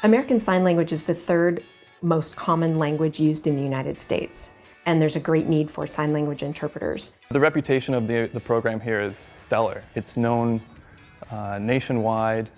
American Sign Language is the third most common language used in the United States, and there's a great need for sign language interpreters. The reputation of the program here is stellar. It's known nationwide,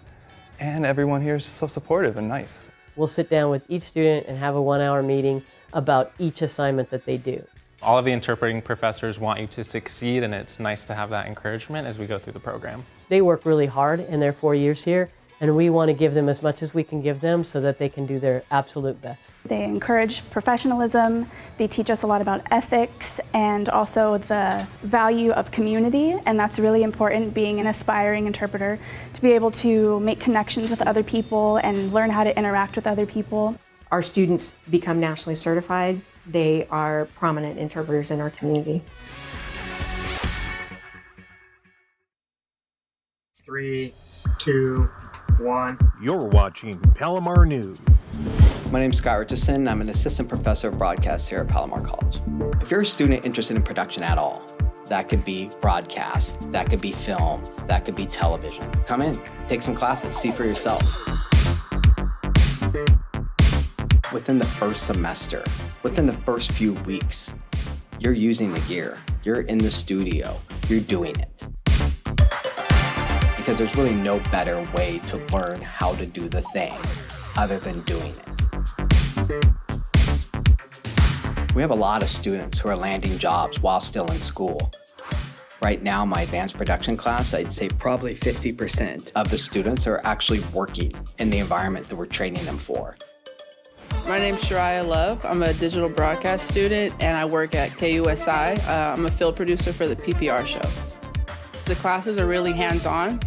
and everyone here is just so supportive and nice. We'll sit down with each student and have a 1-hour meeting about each assignment that they do. All of the interpreting professors want you to succeed, and it's nice to have that encouragement as we go through the program. They work really hard in their 4 years here, and we want to give them as much as we can give them so that they can do their absolute best. They encourage professionalism, they teach us a lot about ethics and also the value of community, and that's really important being an aspiring interpreter, to be able to make connections with other people and learn how to interact with other people. Our students become nationally certified. They are prominent interpreters in our community. 3, 2, 1. You're watching Palomar News. My name's Scott Richardson. I'm an assistant professor of broadcast here at Palomar College. If you're a student interested in production at all, that could be broadcast, that could be film, that could be television. Come in, take some classes, see for yourself. Within the first semester, within the first few weeks, you're using the gear, you're in the studio, you're doing it. Because there's really no better way to learn how to do the thing other than doing it. We have a lot of students who are landing jobs while still in school. Right now, my advanced production class, I'd say probably 50% of the students are actually working in the environment that we're training them for. My name's Shariah Love. I'm a digital broadcast student and I work at KUSI. I'm a field producer for the PPR show. The classes are really hands-on.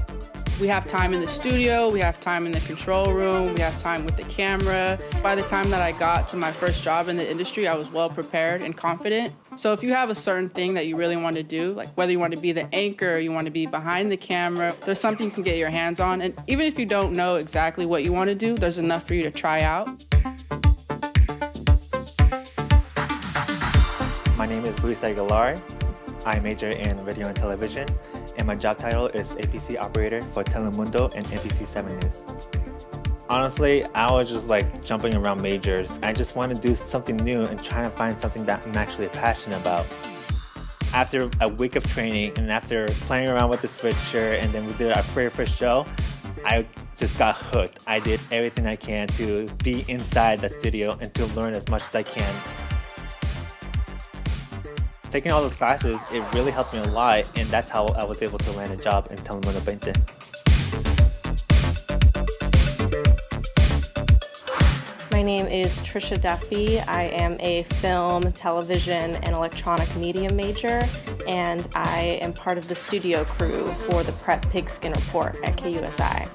We have time in the studio, we have time in the control room, we have time with the camera. By the time that I got to my first job in the industry, I was well prepared and confident. So if you have a certain thing that you really want to do, like whether you want to be the anchor or you want to be behind the camera, there's something you can get your hands on. And even if you don't know exactly what you want to do, there's enough for you to try out. My name is Luis Aguilar. I major in radio and television, and my job title is APC operator for Telemundo and NBC 7 News. Honestly, I was just like jumping around majors. I just want to do something new and trying to find something that I'm actually passionate about. After a week of training and after playing around with the switcher and then we did our very first show, I just got hooked. I did everything I can to be inside the studio and to learn as much as I can. Taking all those classes, it really helped me a lot, and that's how I was able to land a job in Telemundo 20. My name is Trisha Duffy. I am a film, television, and electronic media major, and I am part of the studio crew for the Prep Pigskin Report at KUSI.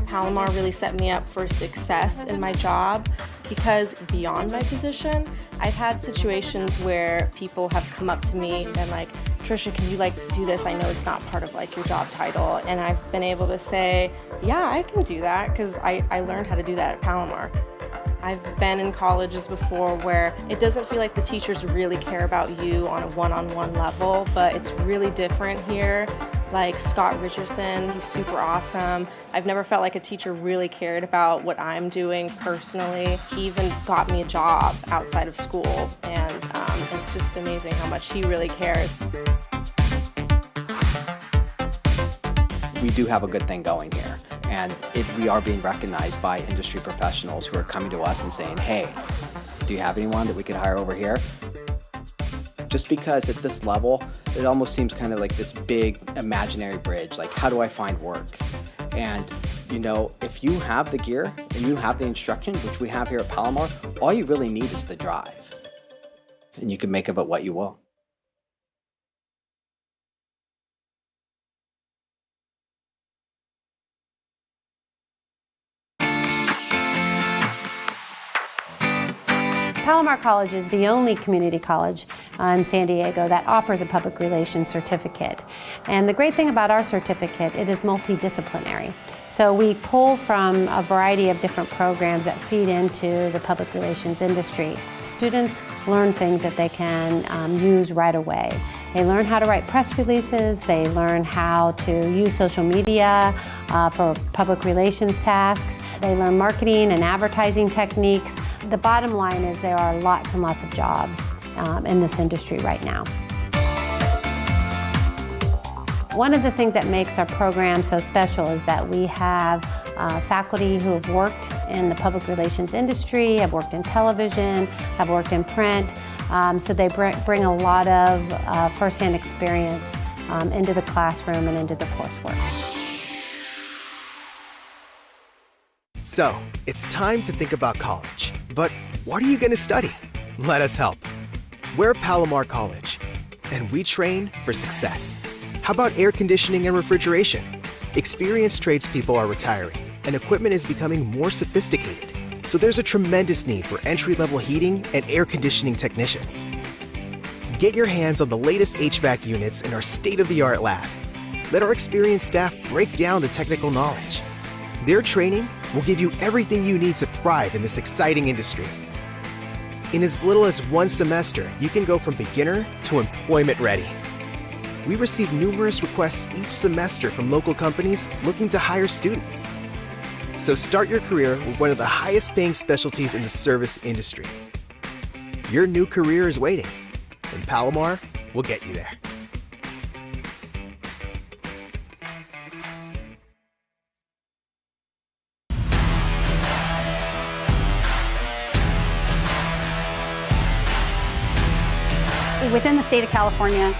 Palomar really set me up for success in my job because beyond my position, I've had situations where people have come up to me and like, Trisha, can you do this? I know it's not part of your job title. And I've been able to say, yeah, I can do that because I learned how to do that at Palomar. I've been in colleges before where it doesn't feel like the teachers really care about you on a one-on-one level, but it's really different here. Like Scott Richardson, he's super awesome. I've never felt like a teacher really cared about what I'm doing personally. He even got me a job outside of school, and it's just amazing how much he really cares. We do have a good thing going here, and we are being recognized by industry professionals who are coming to us and saying, hey, do you have anyone that we could hire over here? Just because at this level, it almost seems kind of like this big imaginary bridge, like how do I find work? And if you have the gear and you have the instruction, which we have here at Palomar, all you really need is the drive. And you can make of it what you will. Palomar College is the only community college in San Diego that offers a public relations certificate. And the great thing about our certificate, it is multidisciplinary. So we pull from a variety of different programs that feed into the public relations industry. Students learn things that they can use right away. They learn how to write press releases, they learn how to use social media for public relations tasks, they learn marketing and advertising techniques. The bottom line is there are lots and lots of jobs in this industry right now. One of the things that makes our program so special is that we have faculty who have worked in the public relations industry, have worked in television, have worked in print, so they bring a lot of firsthand experience into the classroom and into the coursework. So, it's time to think about college. But what are you going to study? Let us help. We're Palomar College, and we train for success. How about air conditioning and refrigeration? Experienced tradespeople are retiring, and equipment is becoming more sophisticated. So there's a tremendous need for entry-level heating and air conditioning technicians. Get your hands on the latest HVAC units in our state-of-the-art lab. Let our experienced staff break down the technical knowledge. Their training will give you everything you need to thrive in this exciting industry. In as little as one semester, you can go from beginner to employment ready. We receive numerous requests each semester from local companies looking to hire students. So start your career with one of the highest paying specialties in the service industry. Your new career is waiting, and Palomar will get you there. Within the state of California,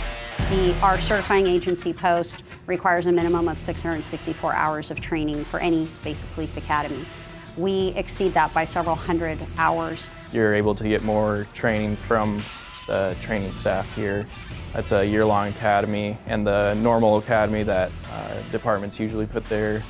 our certifying agency post requires a minimum of 664 hours of training for any basic police academy. We exceed that by several hundred hours. You're able to get more training from the training staff here. That's a year-long academy, and the normal academy that departments usually put their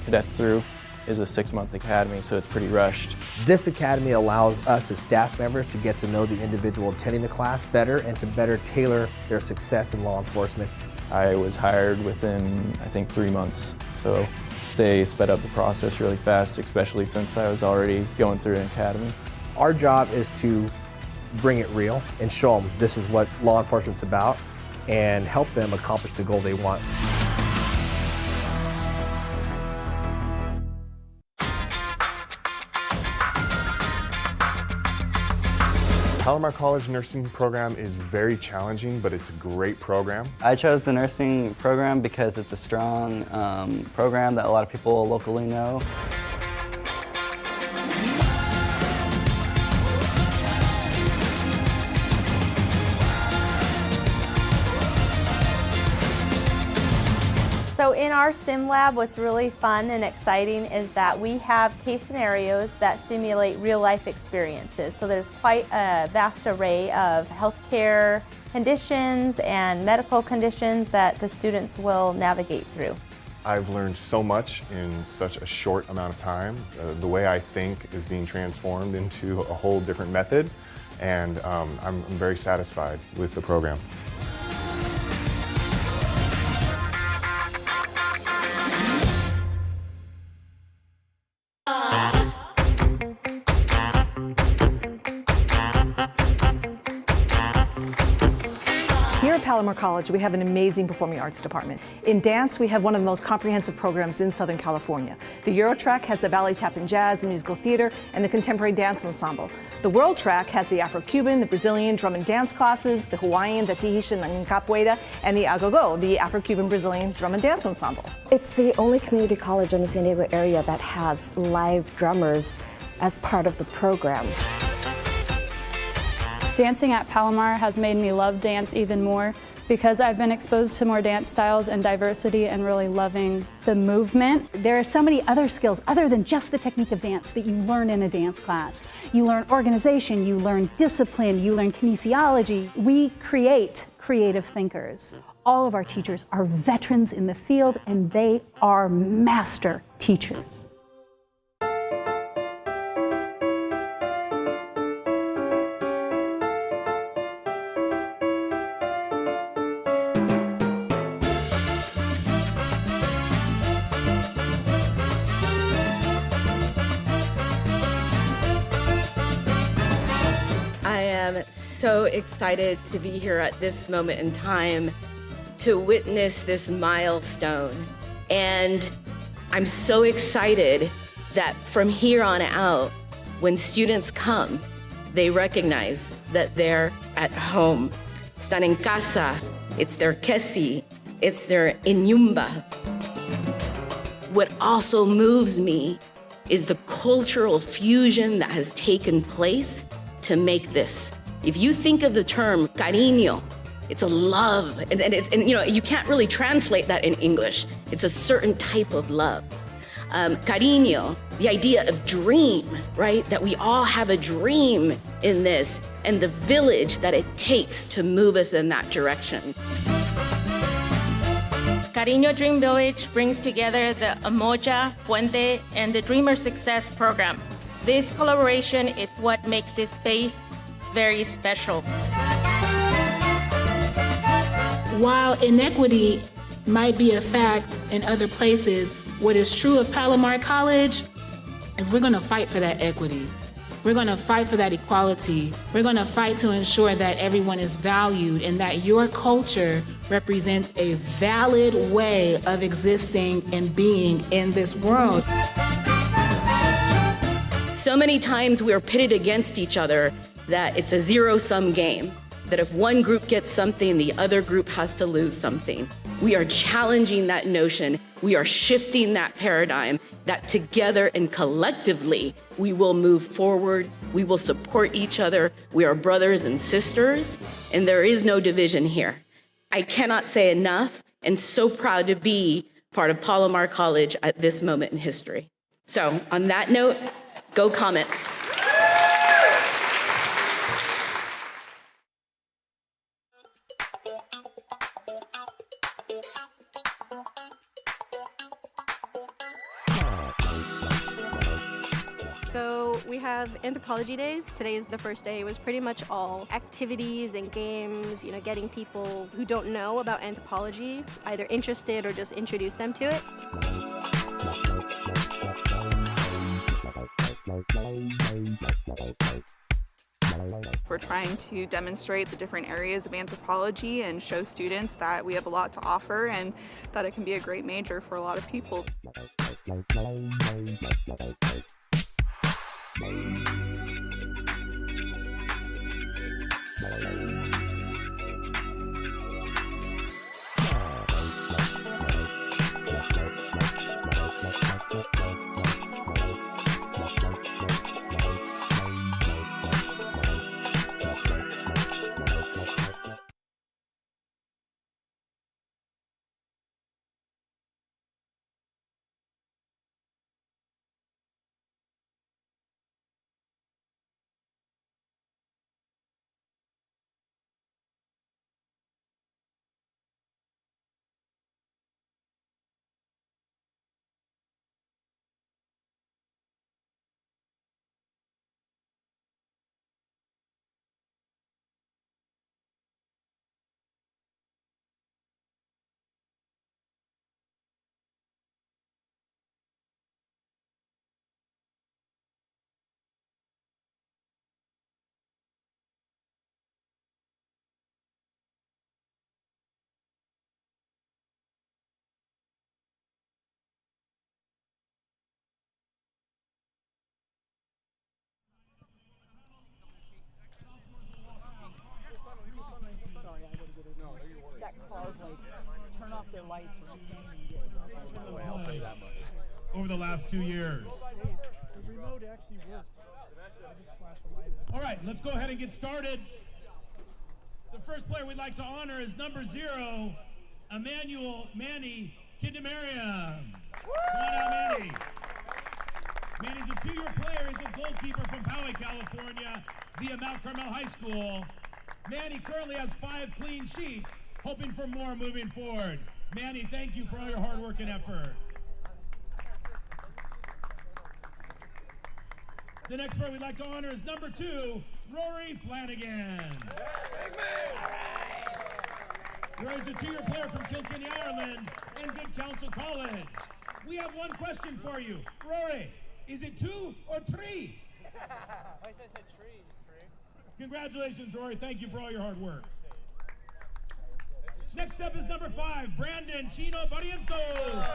cadets through is a 6-month academy, so it's pretty rushed. This academy allows us as staff members to get to know the individual attending the class better and to better tailor their success in law enforcement. I was hired within, I think, 3 months, so they sped up the process really fast, especially since I was already going through an academy. Our job is to bring it real and show them this is what law enforcement's about and help them accomplish the goal they want. Palomar College nursing program is very challenging, but it's a great program. I chose the nursing program because it's a strong program that a lot of people locally know. So in our sim lab, what's really fun and exciting is that we have case scenarios that simulate real life experiences. So there's quite a vast array of healthcare conditions and medical conditions that the students will navigate through. I've learned so much in such a short amount of time. The way I think is being transformed into a whole different method, and I'm very satisfied with the program. Here at Palomar College, we have an amazing performing arts department. In dance, we have one of the most comprehensive programs in Southern California. The Euro track has the ballet, tap and jazz, the musical theater, and the contemporary dance ensemble. The World track has the Afro-Cuban, the Brazilian drum and dance classes, the Hawaiian, the Tahitian and Capoeira, and the Agogo, the Afro-Cuban Brazilian drum and dance ensemble. It's the only community college in the San Diego area that has live drummers as part of the program. Dancing at Palomar has made me love dance even more because I've been exposed to more dance styles and diversity and really loving the movement. There are so many other skills other than just the technique of dance that you learn in a dance class. You learn organization, you learn discipline, you learn kinesiology. We create creative thinkers. All of our teachers are veterans in the field and they are master teachers. I am so excited to be here at this moment in time to witness this milestone. And I'm so excited that from here on out, when students come, they recognize that they're at home. Están en casa, it's their kesi, it's their inyumba. What also moves me is the cultural fusion that has taken place to make this. If you think of the term cariño, it's a love, and you can't really translate that in English. It's a certain type of love. Cariño, the idea of dream, right? That we all have a dream in this, and the village that it takes to move us in that direction. Cariño Dream Village brings together the Amoja, Puente, and the Dreamer Success program. This collaboration is what makes this space very special. While inequity might be a fact in other places, what is true of Palomar College is we're going to fight for that equity. We're going to fight for that equality. We're going to fight to ensure that everyone is valued and that your culture represents a valid way of existing and being in this world. So many times we're pitted against each other that it's a zero-sum game, that if one group gets something, the other group has to lose something. We are challenging that notion. We are shifting that paradigm that together and collectively we will move forward. We will support each other. We are brothers and sisters, and there is no division here. I cannot say enough, and so proud to be part of Palomar College at this moment in history. So on that note, go Comets. So we have anthropology days. Today is the first day. It was pretty much all activities and games, getting people who don't know about anthropology either interested or just introduce them to it. We're trying to demonstrate the different areas of anthropology and show students that we have a lot to offer and that it can be a great major for a lot of people. Turn off their lights. Over the last 2 years. The remote actually works. All right, let's go ahead and get started. The first player we'd like to honor is number 0, Emmanuel Manny Kindemariam. Come on out, Manny. Manny's a 2-year player. He's a goalkeeper from Poway, California, via Mount Carmel High School. Manny currently has 5 clean sheets, hoping for more moving forward. Manny, thank you for all your hard work and effort. The next player we'd like to honor is number 2, Rory Flanagan. Rory's a 2-year player from Kilkenny, Ireland, and Good Counsel College. We have one question for you. Rory, is it 2 or 3? I said 3. Congratulations, Rory. Thank you for all your hard work. Next up is number 5, Brandon Chino Barrientos.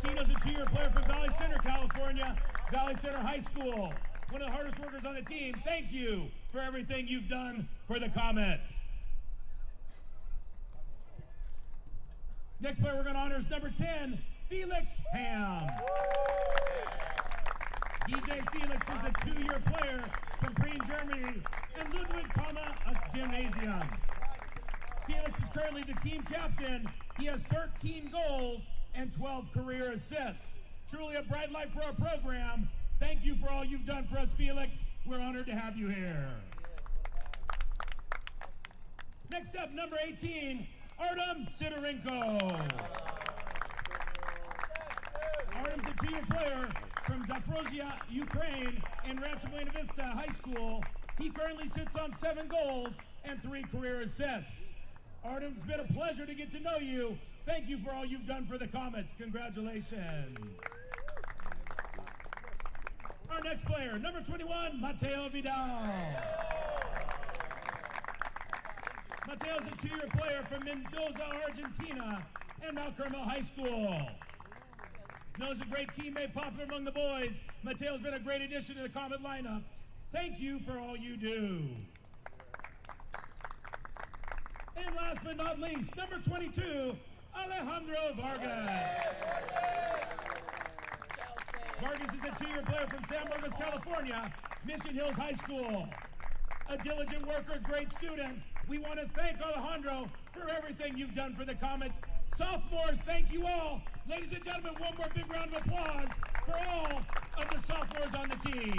Chino's a 2-year player from Valley Center, California, Valley Center High School. One of the hardest workers on the team. Thank you for everything you've done for the Comets. Next player we're going to honor is number 10, Felix Ham. DJ Felix is a 2-year player from Prien, Germany, and Ludwig Thoma Gymnasium. Felix is currently the team captain. He has 13 goals and 12 career assists. Truly a bright light for our program. Thank you for all you've done for us, Felix. We're honored to have you here. Next up, number 18, Artem Sidorenko. Artem's a 2-year player from Zaporozhye, Ukraine, and Rancho Buena Vista High School. He currently sits on 7 goals and 3 career assists. Artem, it's been a pleasure to get to know you. Thank you for all you've done for the Comets. Congratulations. Our next player, number 21, Mateo Vidal. Mateo's a 2-year player from Mendoza, Argentina, and Mount Carmel High School. Knows a great teammate, popular among the boys. Mateo's been a great addition to the Comet lineup. Thank you for all you do. And last but not least, number 22, Alejandro Vargas. Vargas is a 2-year player from San Marcos, California, Mission Hills High School. A diligent worker, great student. We want to thank Alejandro for everything you've done for the Comets. Sophomores, thank you all. Ladies and gentlemen, one more big round of applause for all of the sophomores on the team.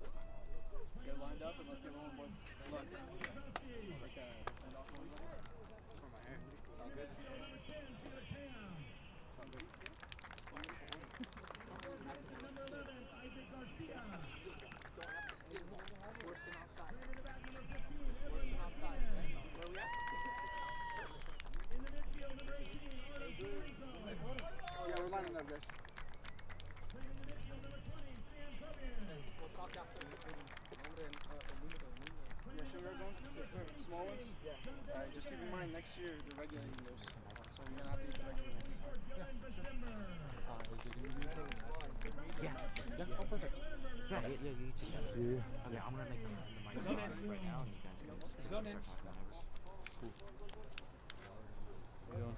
Get lined up and let's get rolling, boys. Good luck. For my hair. Sound good? Sound good. Yeah, we're lining up, guys. We'll talk after. Yeah, sugar zone? Small ones? Yeah. Alright, just keep in mind, next year they're regulating those. So you're gonna have to eat the regular ones. Is it gonna be yeah. Yeah. Oh, perfect. Yeah, you take that. Yeah. Okay, I'm gonna make the mic right now, and you guys can just start talking whenever. Cool. How you doing?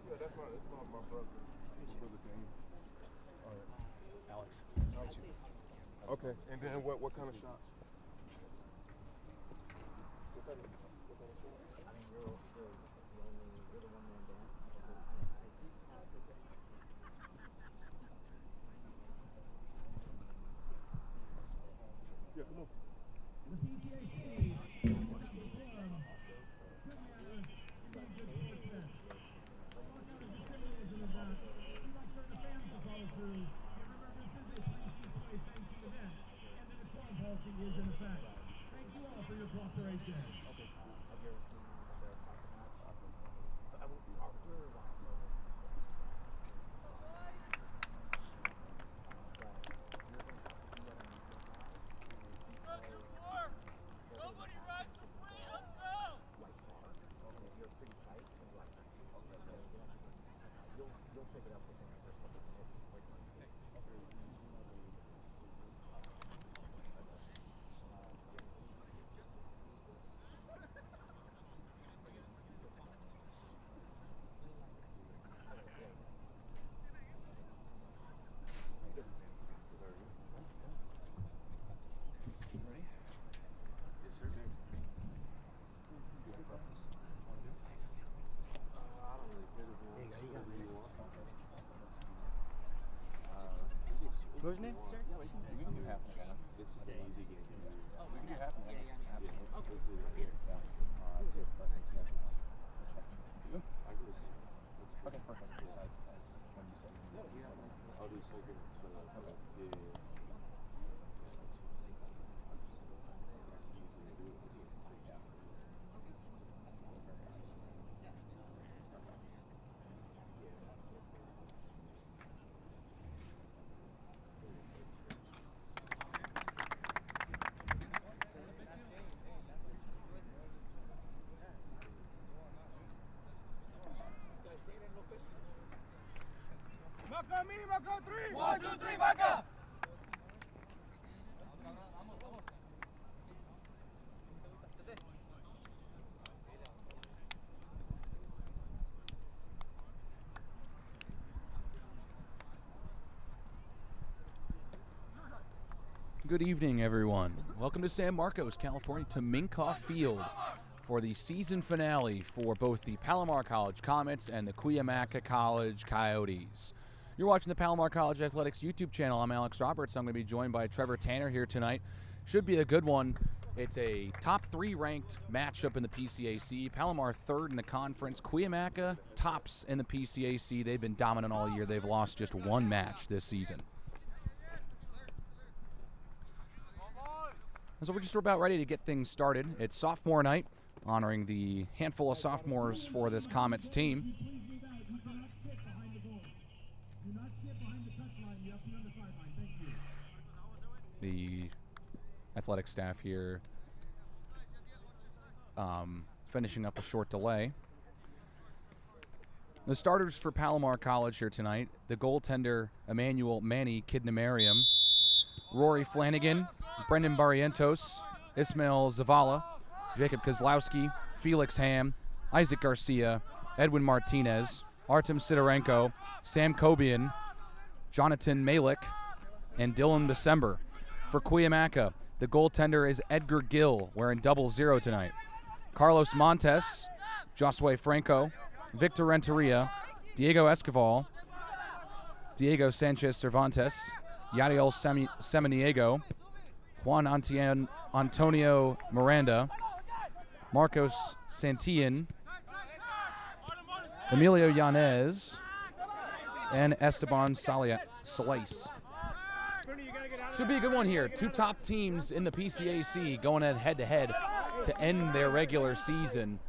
Yeah, that's my brother. All right. Alex. Okay, and then what kind of shots? Yeah, come on. Is in effect. Thank you all for your cooperation. Okay. Have you ever seen the soccer match? Nobody rise for free. Let's go. Okay, you're pretty tight. You'll pick it up within the first couple of minutes. What's your name, sir? We can do half and half. This is an easy game. Oh, We can do yeah. half and half. Yeah. Absolutely. Okay. Okay, perfect. When you say I'll do seconds. Okay. Yeah. Maca me, Maca 3. 1, 2, 3, Maca. Good evening, everyone. Welcome to San Marcos, California, to Minkoff Field for the season finale for both the Palomar College Comets and the Cuyamaca College Coyotes. You're watching the Palomar College Athletics YouTube channel. I'm Alex Roberts. I'm going to be joined by Trevor Tanner here tonight. Should be a good one. It's a top 3 ranked matchup in the PCAC. Palomar third in the conference. Cuyamaca tops in the PCAC. They've been dominant all year. They've lost just one match this season. And so we're just about ready to get things started. It's sophomore night, honoring the handful of sophomores for this Comets team. The athletic staff here finishing up a short delay. The starters for Palomar College here tonight, the goaltender Emmanuel Manny Kidnamariam, Rory Flanagan, Brendan Barrientos, Ismail Zavala, Jacob Kozlowski, Felix Ham, Isaac Garcia, Edwin Martinez, Artem Sidorenko, Sam Kobian, Jonathan Malik, and Dylan December. For Cuyamaca, The goaltender is Edgar Gill, wearing 00 tonight. Carlos Montes, Josue Franco, Victor Renteria, Diego Escoval, Diego Sanchez Cervantes, Yadiel Semeniego, Juan Antonio Miranda, Marcos Santillan, Emilio Yanez, and Esteban Salais. Should be a good one here. Two top teams in the PCAC going head-to-head to end their regular season.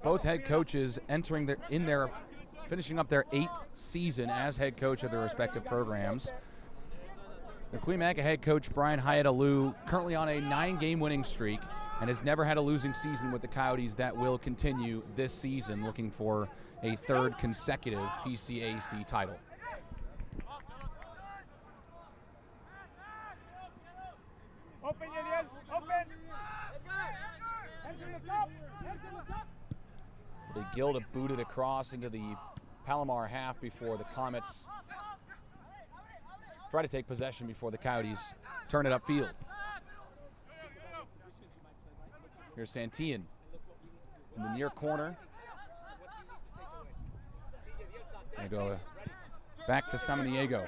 Both head coaches finishing up their 8th season as head coach of their respective programs. The Cuyamaca head coach, Brian Hyatt-Alou, currently on a 9-game winning streak and has never had a losing season with the Coyotes. That will continue this season, looking for a 3rd consecutive PCAC title. The Gill to boot it across into the Palomar half before the Comets try to take possession before the Coyotes turn it upfield. Here's Santillan in the near corner. They go back to Samaniego.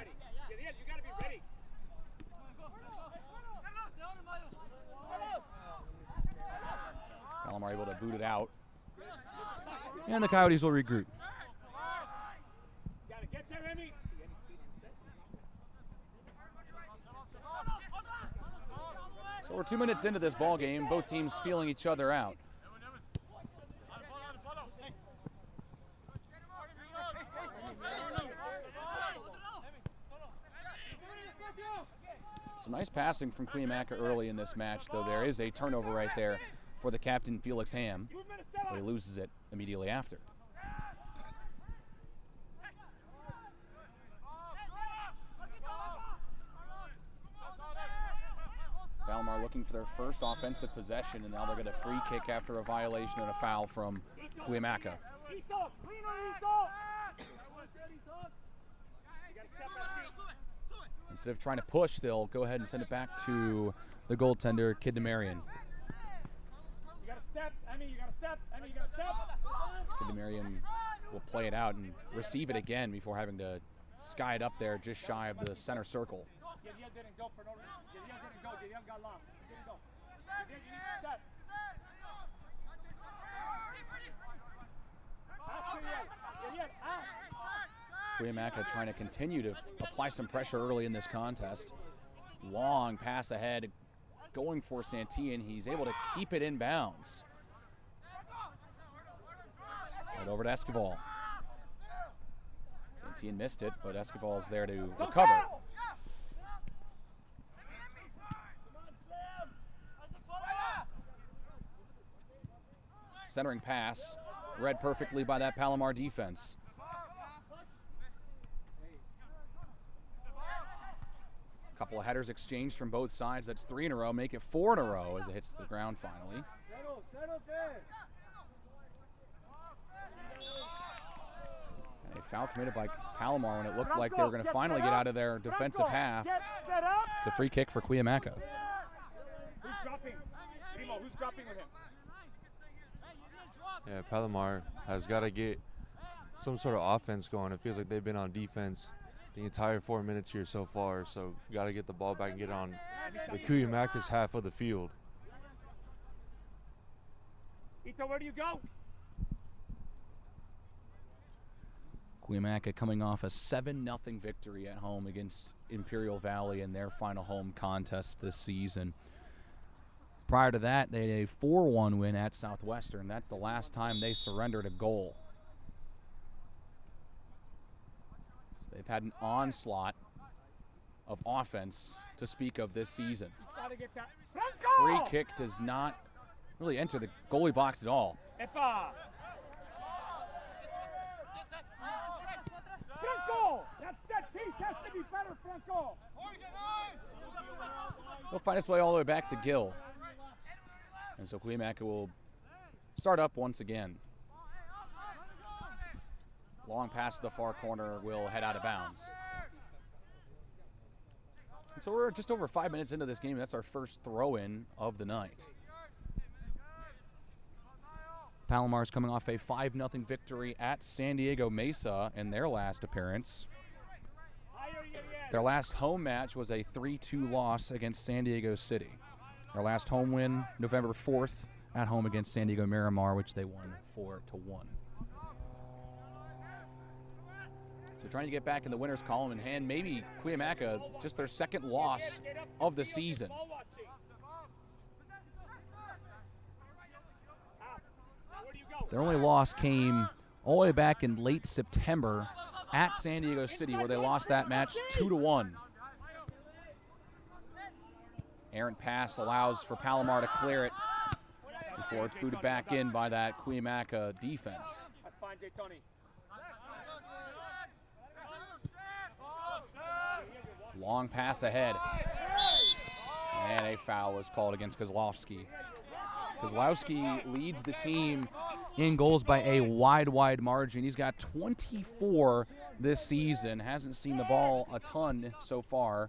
Palomar able to boot it out. And the Coyotes will regroup. So we're 2 minutes into this ball game, both teams feeling each other out. Some nice passing from Cuyamaca early in this match, though there is a turnover right there for the captain, Felix Ham, but he loses it immediately after. Palomar looking for their first offensive possession, and now they'll get a free kick after a violation and a foul from Cuyamaca. Instead of trying to push, they'll go ahead and send it back to the goaltender, Kid DeMarion. Kid DeMarion will play it out and receive it again before having to sky it up there just shy of the center circle. Cuyamaca trying to continue to apply some pressure early in this contest. Long pass ahead, going for Santillan. He's able to keep it in bounds. Right over to Escoval. Santillan missed it, but Escoval's there to recover. Centering pass, read perfectly by that Palomar defense. Couple of headers exchanged from both sides. That's 3 in a row. Make it 4 in a row as it hits the ground finally. And a foul committed by Palomar when it looked like they were going to finally get out of their defensive half. It's a free kick for Cuyamaca. Who's dropping? Primo, who's dropping with him? Yeah, Palomar has got to get some sort of offense going. It feels like they've been on defense the entire 4 minutes here so far, so got to get the ball back and get on the Cuyamaca's half of the field. Ito, where do you go? Cuyamaca coming off a 7-0 victory at home against Imperial Valley in their final home contest this season. Prior to that, they had a 4-1 win at Southwestern. That's the last time they surrendered a goal. So they've had an onslaught of offense to speak of this season. Free kick does not really enter the goalie box at all. Franco, that set piece has to be better, Franco. He'll find his way all the way back to Gill. And so Cuyamaca will start up once again. Long pass to the far corner will head out of bounds. So we're just over 5 minutes into this game. That's our first throw-in of the night. Palomar's coming off a 5-0 victory at San Diego Mesa in their last appearance. Their last home match was a 3-2 loss against San Diego City. Their last home win, November 4th, at home against San Diego Miramar, which they won 4-1. So trying to get back in the winner's column in hand. Maybe Cuyamaca, just their second loss of the season. Their only loss came all the way back in late September at San Diego City, where they lost that match 2-1. Errant pass allows for Palomar to clear it before it's booted back in by that Cuyamaca defense. That's fine, Jay Tony. Long pass ahead. And a foul is called against Kozlowski. Kozlowski leads the team in goals by a wide margin. He's got 24 this season. Hasn't seen the ball a ton so far.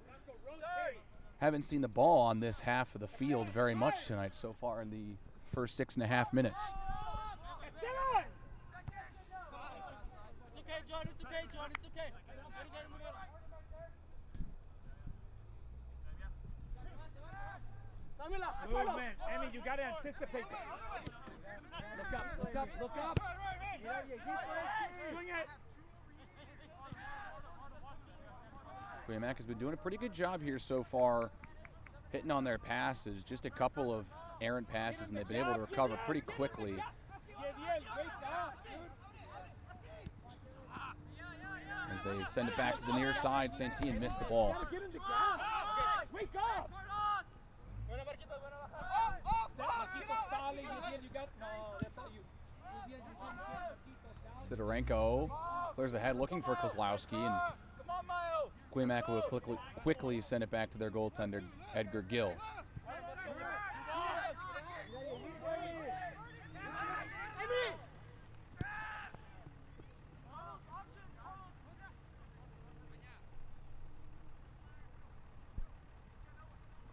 Haven't seen the ball on this half of the field very much tonight so far in the first 6.5 minutes. Movement. Emmy, you got to anticipate that. Look up, look up, look up. Swing it. Cuyamaca's been doing a pretty good job here so far, hitting on their passes. Just a couple of errant passes, and they've been able to recover pretty quickly. As they send it back to the near side, Santillan missed the ball. Wake up. Sidorenko clears ahead looking for Kozlowski, and Cuyamaca will quickly send it back to their goaltender, Edgar Gill.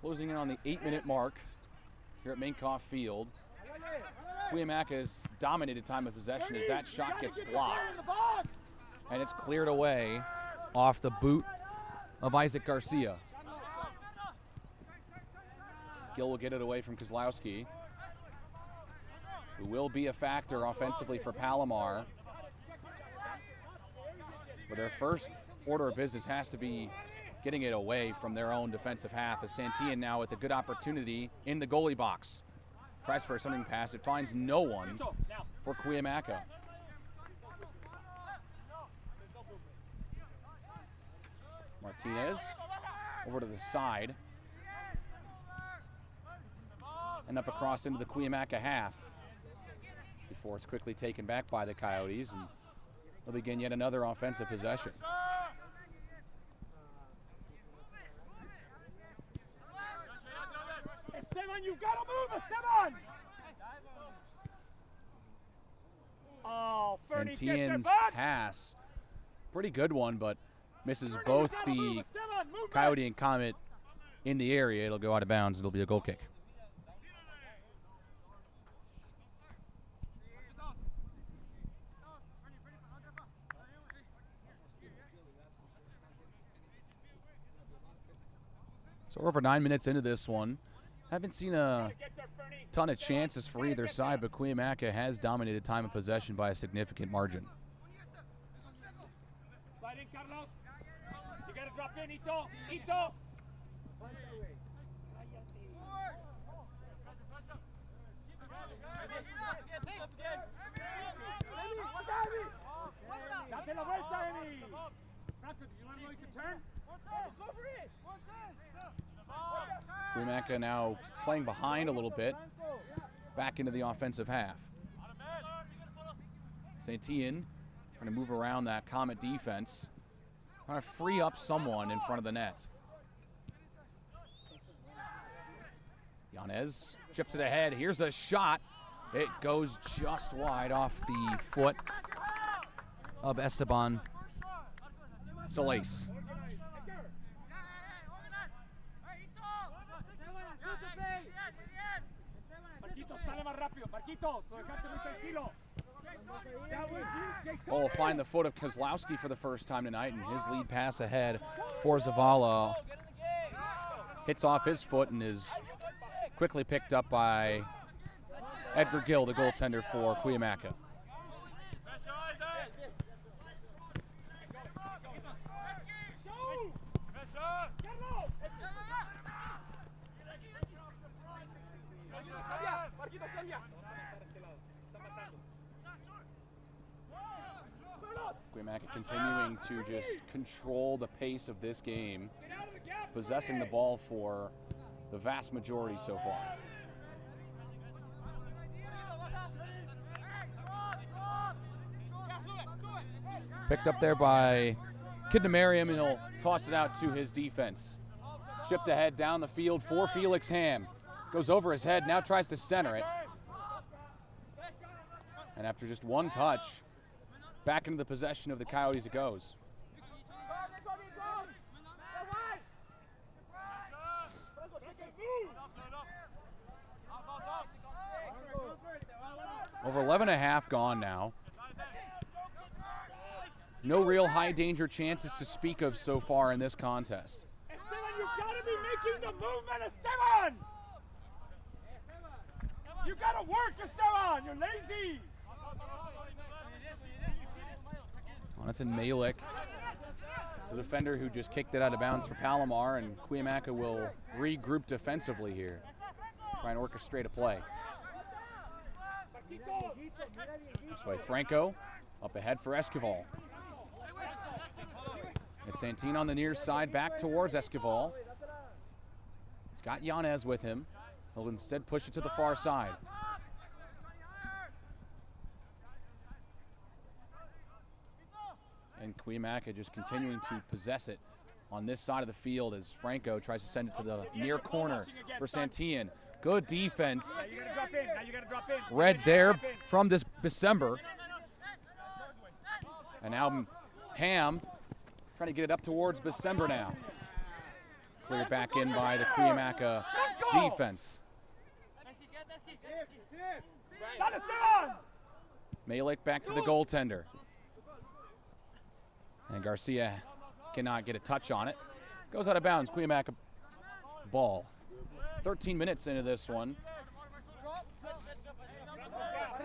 Closing in on the 8-minute mark here at Minkoff Field. Cuyamaca's dominated time of possession as that shot gets blocked. And it's cleared away off the boot of Isaac Garcia. Gill will get it away from Kozlowski, who will be a factor offensively for Palomar. But their first order of business has to be getting it away from their own defensive half, as Santillan now with a good opportunity in the goalie box. Tries for a sunning pass. It finds no one for Cuyamaca. Martinez over to the side. And up across into the Cuyamaca half before it's quickly taken back by the Coyotes, and they'll begin yet another offensive possession. Esteban, you gotta move, Esteban! Oh, Santillan's pass, pretty good one, but misses both the Coyote and Comet in the area. It'll go out of bounds. It'll be a goal kick. So we're over 9 minutes into this one. Haven't seen a ton of chances for either side, but Cuyamaca has dominated time of possession by a significant margin. Slide in, Carlos. You gotta drop in, Ito. Ito. Date la vuelta, Emi. Franco, do you want to know you can turn? Go for it. Cuyamaca now playing behind a little bit, back into the offensive half. Santillan trying to move around that Comet defense, trying to free up someone in front of the net. Yanez chips it ahead. Here's a shot. It goes just wide off the foot of Esteban Solis. Ball will find the foot of Kozlowski for the first time tonight, and his lead pass ahead for Zavala hits off his foot and is quickly picked up by Edgar Gill, the goaltender for Cuyamaca. Cuyamaca continuing to just control the pace of this game, possessing the ball for the vast majority so far. Picked up there by Kidnamariam, and he'll toss it out to his defense. Chipped ahead down the field for Felix Ham. Goes over his head, now tries to center it. And after just one touch, back into the possession of the Coyotes it goes. Over 11 and a half gone now. No real high danger chances to speak of so far in this contest. Esteban, you've got to be making the movement, Esteban! You got to work, Esteban! You're lazy! Jonathan Malik, the defender who just kicked it out of bounds for Palomar, and Cuyamaca will regroup defensively here, try and orchestrate a play. This way, Franco up ahead for Esquivel. It's Santin on the near side, back towards Esquivel. He's got Yanez with him. He'll instead push it to the far side. And Cuyamaca just continuing to possess it on this side of the field as Franco tries to send it to the near corner for Santillan. Good defense. Read there from this December. And now Ham trying to get it up towards December now. Cleared back in by the Cuyamaca defense. Malik back to the goaltender. And Garcia cannot get a touch on it. Goes out of bounds, Cuyamaca ball. 13 minutes into this one.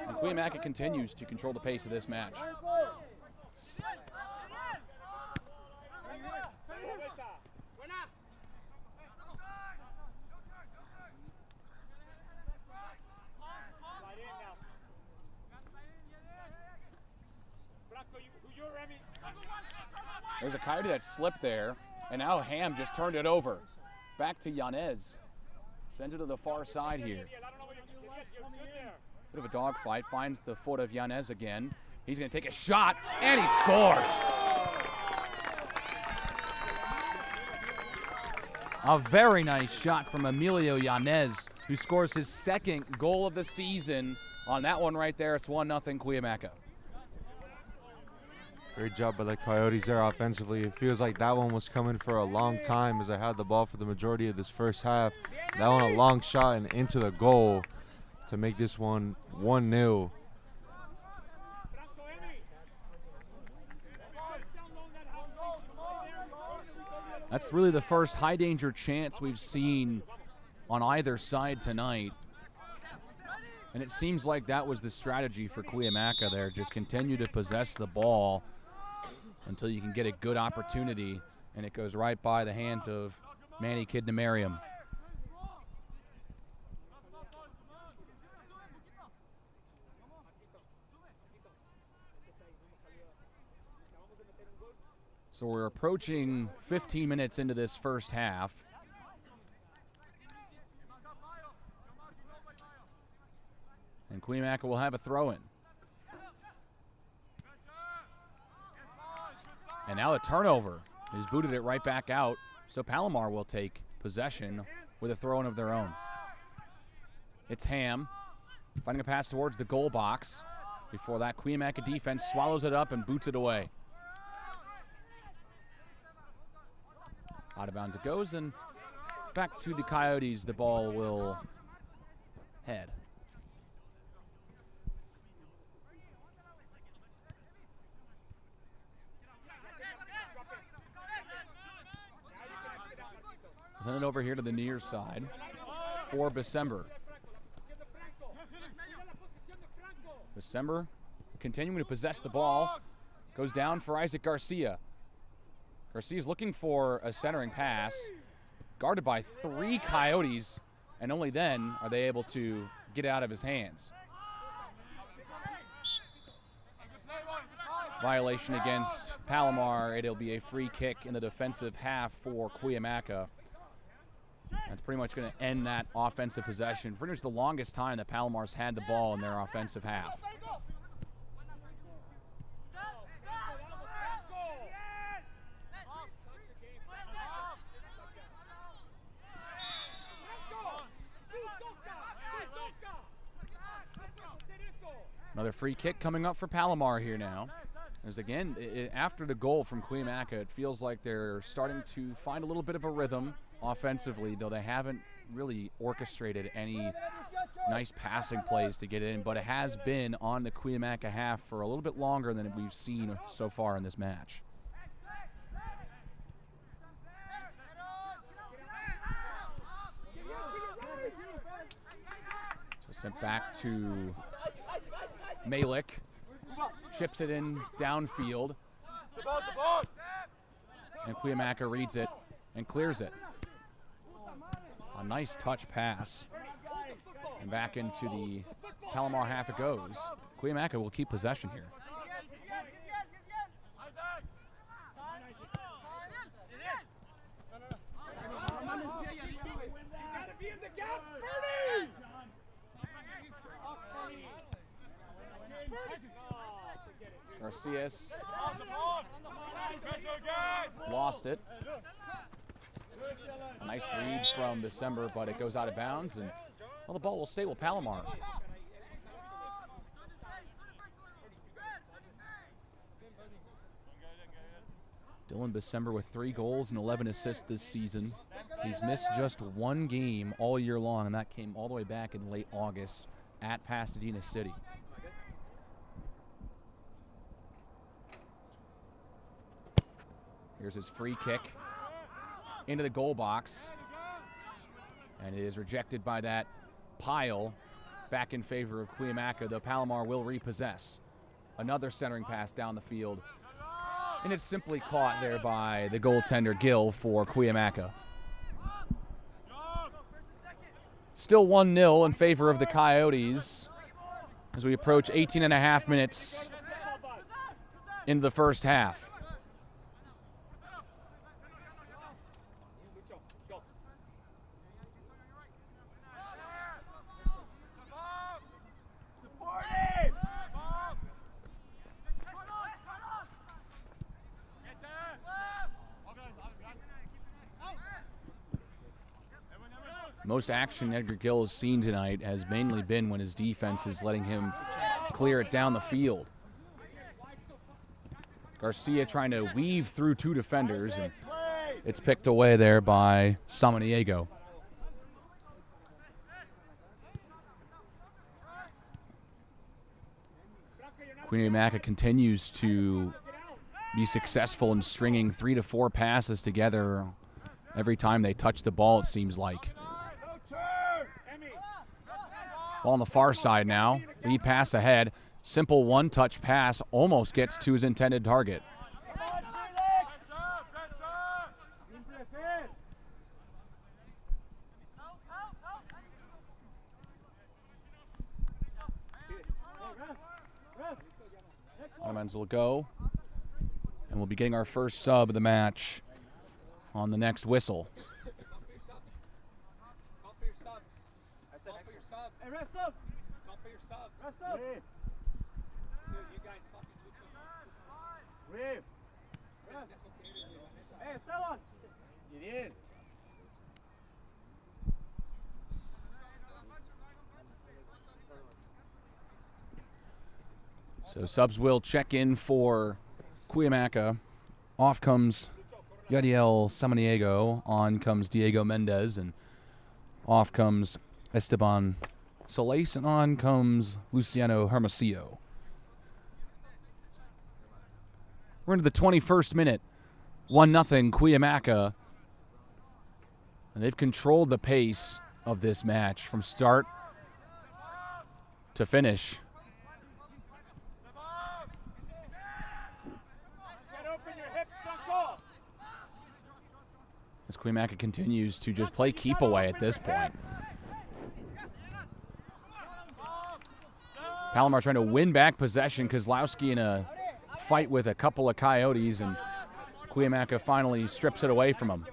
And Cuyamaca continues to control the pace of this match. There's a Coyote that slipped there, and now Ham just turned it over. Back to Yanez. Sends it to the far side here. Bit of a dogfight, finds the foot of Yanez again. He's going to take a shot, and he scores. A very nice shot from Emilio Yanez, who scores his second goal of the season. On that one right there, it's 1-0 Cuyamaca. Great job by the Coyotes there offensively. It feels like that one was coming for a long time as I had the ball for the majority of this first half. That one a long shot and into the goal to make this one 1-0. That's really the first high danger chance we've seen on either side tonight. And it seems like that was the strategy for Cuyamaca there. Just continue to possess the ball until you can get a good opportunity, and it goes right by the hands of Manny Kidnamariam. So we're approaching 15 minutes into this first half. And Cuyamaca will have a throw-in. And now a turnover. He's booted it right back out. So Palomar will take possession with a throw-in of their own. It's Ham finding a pass towards the goal box. Before that, Cuyamaca defense swallows it up and boots it away. Out of bounds it goes, and back to the Coyotes the ball will head. Send it over here to the near side for December. December continuing to possess the ball. Goes down for Isaac Garcia. Garcia's looking for a centering pass. Guarded by 3 Coyotes, and only then are they able to get out of his hands. Violation against Palomar. It'll be a free kick in the defensive half for Cuyamaca. That's pretty much going to end that offensive possession. Pretty much the longest time that Palomar's had the ball in their offensive half. Another free kick coming up for Palomar here now. As again, after the goal from Cuyamaca, it feels like they're starting to find a little bit of a rhythm offensively, though they haven't really orchestrated any nice passing plays to get in, but it has been on the Cuyamaca half for a little bit longer than we've seen so far in this match. So sent back to Malik, chips it in downfield, and Cuyamaca reads it and clears it. A nice touch pass, and back into the Palomar half it goes. Cuyamaca will keep possession here. Garcias lost it. A nice lead from December, but it goes out of bounds, and well, the ball will stay with Palomar. Dylan December with 3 goals and 11 assists this season. He's missed just 1 game all year long, and that came all the way back in late August at Pasadena City. Here's his free kick into the goal box, and it is rejected by that pile back in favor of Cuyamaca. The Palomar will repossess. Another centering pass down the field, and it's simply caught there by the goaltender Gill for Cuyamaca. Still 1-0 in favor of the Coyotes as we approach 18.5 minutes into the first half. Most action Edgar Gill has seen tonight has mainly been when his defense is letting him clear it down the field. Garcia trying to weave through 2 defenders, and it's picked away there by Samaniego. Cuyamaca continues to be successful in stringing 3 to 4 passes together every time they touch the ball, it seems like. Ball on the far side now. Lead pass ahead. Simple one-touch pass almost gets to his intended target. Ottomans will go, and we'll be getting our first sub of the match on the next whistle. Hey, rest up! Call for your subs. Rest up! Dude, you guys fucking do it. Hey, Esteban! Get in. So subs will check in for Cuyamaca. Off comes Yadiel Samaniego. On comes Diego Mendez. And off comes Esteban Solis, and on comes Luciano Hermosillo. We're into the 21st minute. 1-0 Cuyamaca And they've controlled the pace of this match from start to finish. As Cuyamaca continues to just play keep away at this point. Palomar trying to win back possession. Kozlowski in a fight with a couple of Coyotes, and Cuyamaca finally strips it away from him.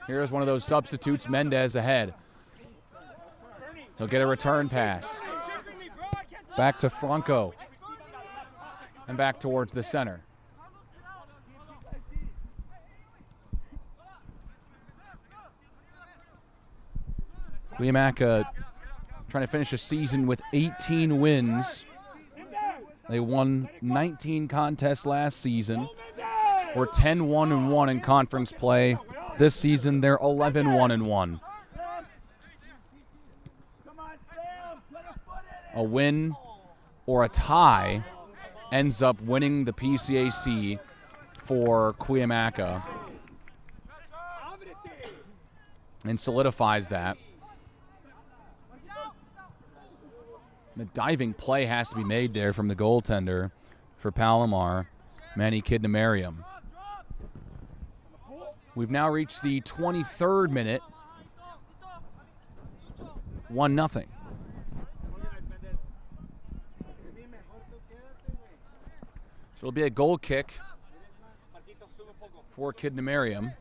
Here's one of those substitutes, Mendez ahead. He'll get a return pass. Back to Franco. And back towards the center. Cuyamaca trying to finish a season with 18 wins. They won 19 contests last season. We're 10-1-1 in conference play. This season, they're 11-1-1. A win or a tie ends up winning the PCAC for Cuyamaca and solidifies that. The diving play has to be made there from the goaltender for Palomar, Manny Kidnamariam. We've now reached the 23rd minute. 1-0. So it'll be a goal kick for Kidnamariam.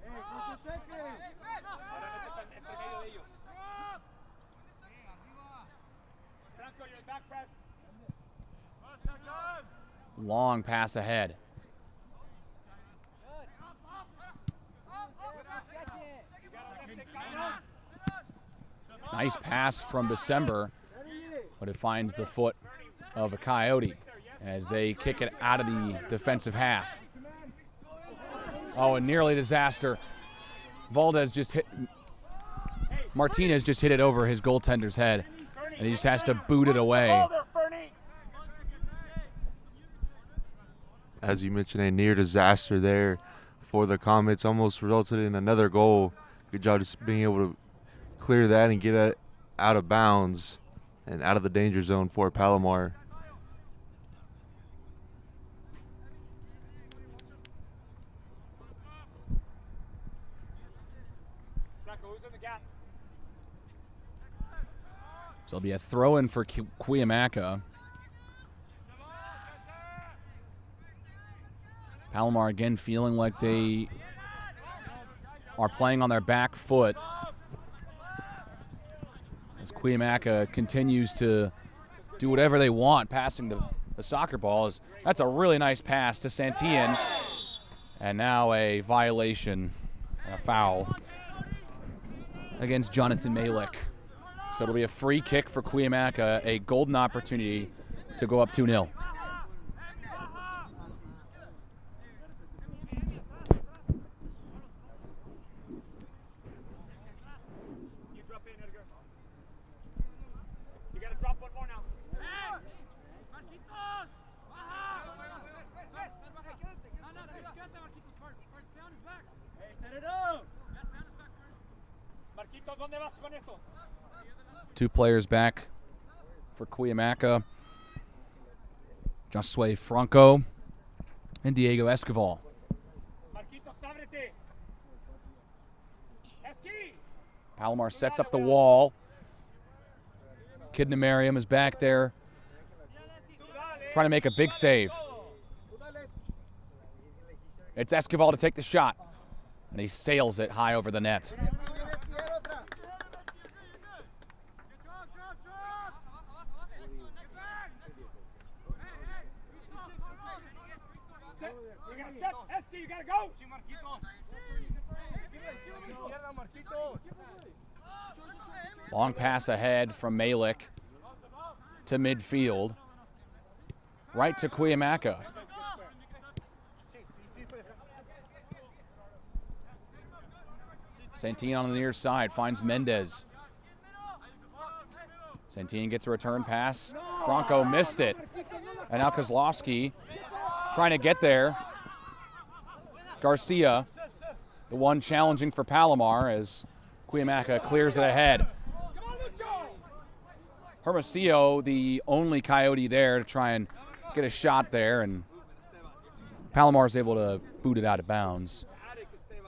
Long pass ahead. Nice pass from December, but it finds the foot of a Coyote as they kick it out of the defensive half. Oh, a nearly disaster. Martinez just hit it over his goaltender's head, and he just has to boot it away. As you mentioned, a near disaster there for the Comets. Almost resulted in another goal. Good job just being able to clear that and get it out of bounds and out of the danger zone for Palomar. So it'll be a throw-in for Cuyamaca. Palomar again feeling like they are playing on their back foot as Cuyamaca continues to do whatever they want, passing the soccer ball. That's a really nice pass to Santillan, and now a violation and a foul against Jonathan Malik. So it'll be a free kick for Cuyamaca, a golden opportunity to go up 2-0. Two players back for Cuyamaca. Josue Franco and Diego Esquivel. Palomar sets up the wall. Kidnamariam is back there trying to make a big save. It's Esquivel to take the shot, and he sails it high over the net. Long pass ahead from Malik to midfield, right to Cuyamaca. Santillan on the near side finds Mendez. Santillan gets a return pass. Franco missed it. And now Kozlowski trying to get there. Garcia, the one challenging for Palomar as Cuyamaca clears it ahead. Hermosillo, the only Coyote there to try and get a shot there, and Palomar is able to boot it out of bounds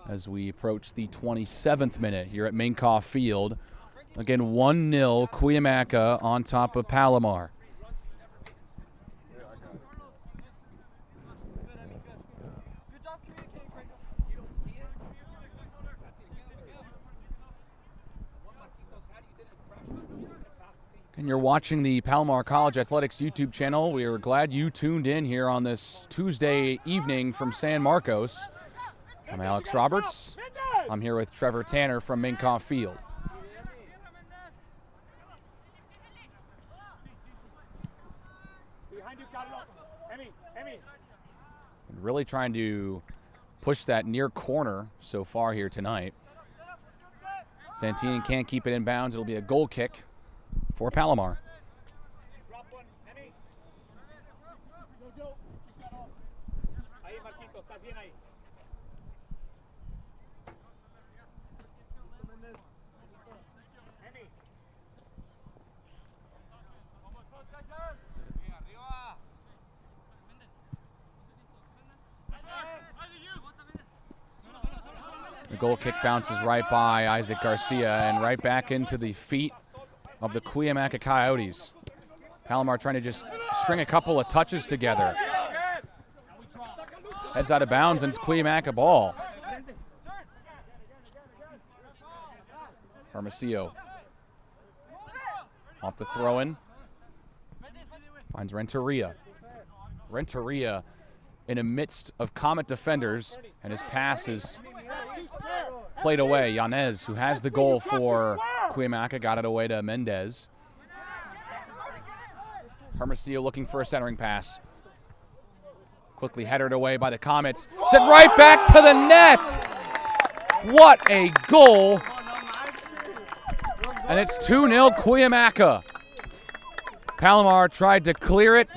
as we approach the 27th minute here at Minkoff Field. Again, 1-0 Cuyamaca on top of Palomar. And you're watching the Palomar College Athletics YouTube channel. We are glad you tuned in here on this Tuesday evening from San Marcos. I'm Alex Roberts. I'm here with Trevor Tanner from Minkoff Field. And really trying to push that near corner so far here tonight. Santini can't keep it in bounds. It'll be a goal kick for Palomar. The goal kick bounces right by Isaac Garcia and right back into the feet of the Cuyamaca Coyotes. Palomar trying to just string a couple of touches together. Heads out of bounds and it's Cuyamaca ball. Hermosillo off the throw-in. Finds Renteria. Renteria in the midst of Comet defenders, and his pass is played away. Yanez, who has the goal for Cuyamaca, got it away to Mendez. Hermosillo looking for a centering pass. Quickly headed away by the Comets. Sent right back to the net. What a goal. And it's 2-0 Cuyamaca. Palomar tried to clear it.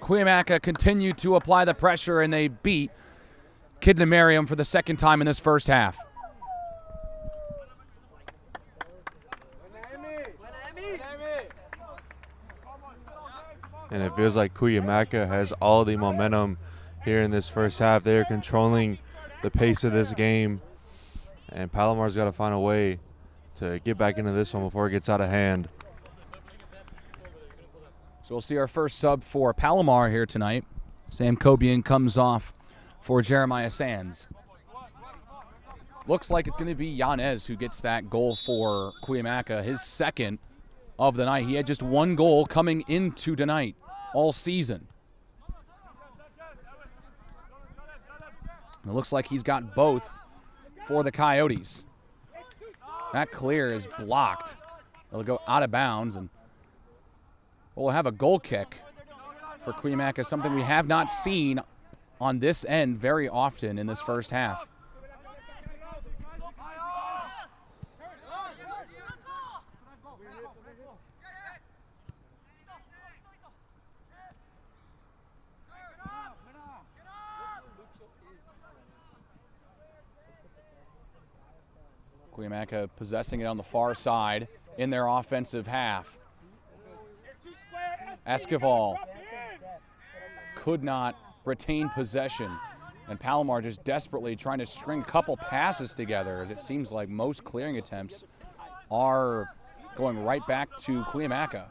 Cuyamaca continued to apply the pressure, and they beat Kidna Merriam for the second time in this first half. And it feels like Cuyamaca has all the momentum here in this first half. They're controlling the pace of this game, and Palomar's got to find a way to get back into this one before it gets out of hand. So we'll see our first sub for Palomar here tonight. Sam Cobian comes off for Jeremiah Sands. Looks like it's going to be Yanez who gets that goal for Cuyamaca, his second of the night. He had just one goal coming into tonight all season. It looks like he's got both for the Coyotes. That clear is blocked. It'll go out of bounds, and we'll have a goal kick for Cuyamaca, something we have not seen on this end very often in this first half. Cuyamaca possessing it on the far side in their offensive half. Esquivel could not retain possession, and Palomar just desperately trying to string a couple passes together. It seems like most clearing attempts are going right back to Cuyamaca.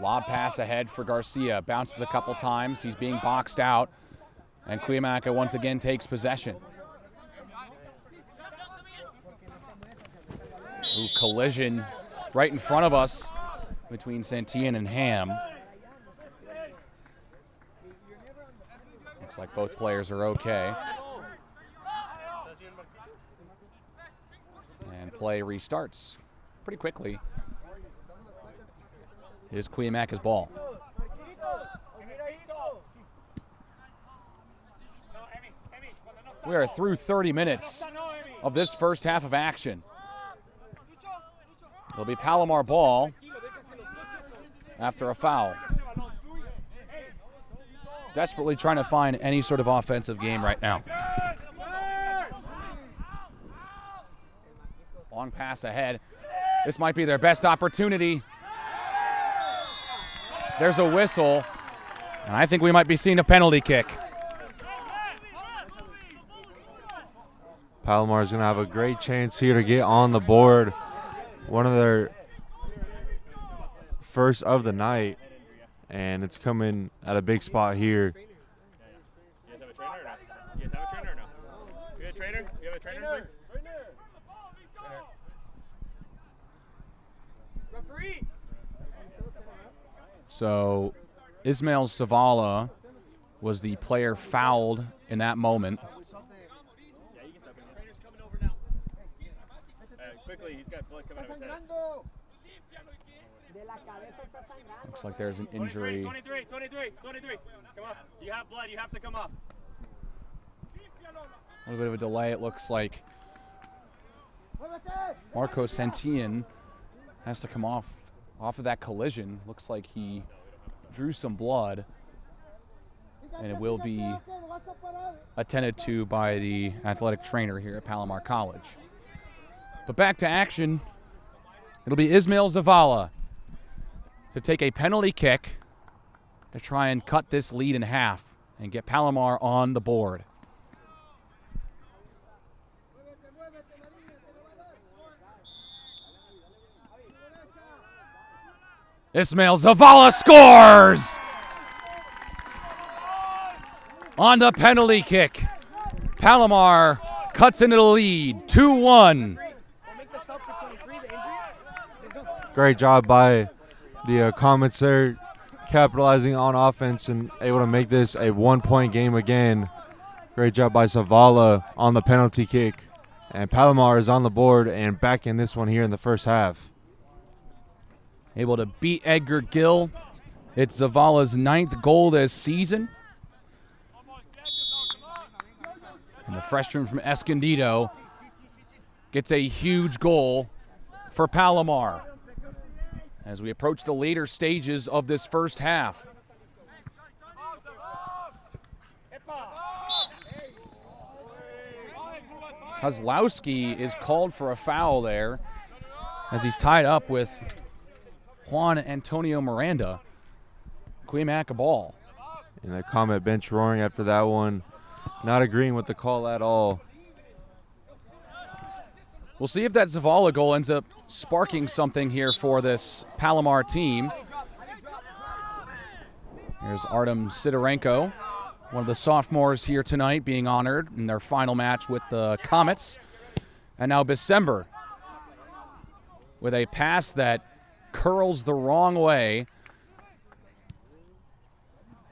Lob pass ahead for Garcia. Bounces a couple times. He's being boxed out, and Cuyamaca once again takes possession. Ooh, collision right in front of us between Santillan and Ham. Looks like both players are okay. And play restarts pretty quickly. It is Cuyamaca's ball. We are through 30 minutes of this first half of action. It'll be Palomar ball after a foul. desperately trying to find any sort of offensive game right now. Long pass ahead. This might be their best opportunity. There's a whistle, and I think we might be seeing a penalty kick. Palomar is going to have a great chance here to get on the board. One of their first of the night, and it's coming at a big spot here. You guys have a trainer or not? You guys have a trainer or no? You have a trainer? You have a trainer, please? Referee! So Ismail Zavala was the player fouled in that moment. Quickly, he's got blood coming out of his head. Looks like there's an injury. 23. Come up. You have blood. You have to come up. A little bit of a delay, it looks like. Marco Santillan has to come off of that collision. Looks like he drew some blood, and it will be attended to by the athletic trainer here at Palomar College. But back to action. It'll be Ismail Zavala to take a penalty kick to try and cut this lead in half and get Palomar on the board. Ismail Zavala scores! On the penalty kick, Palomar cuts into the lead, 2-1. Great job by the Comets there, capitalizing on offense and able to make this a 1-point game again. Great job by Zavala on the penalty kick. And Palomar is on the board and back in this one here in the first half. Able to beat Edgar Gill. It's Zavala's 9th goal this season. And the freshman from Escondido gets a huge goal for Palomar as we approach the later stages of this first half. Kozlowski is called for a foul there as he's tied up with Juan Antonio Miranda. Cuyamaca ball. And the Comet bench roaring after that one. Not agreeing with the call at all. We'll see if that Zavala goal ends up sparking something here for this Palomar team. Here's Artem Sidorenko, one of the sophomores here tonight, being honored in their final match with the Comets. And now December with a pass that curls the wrong way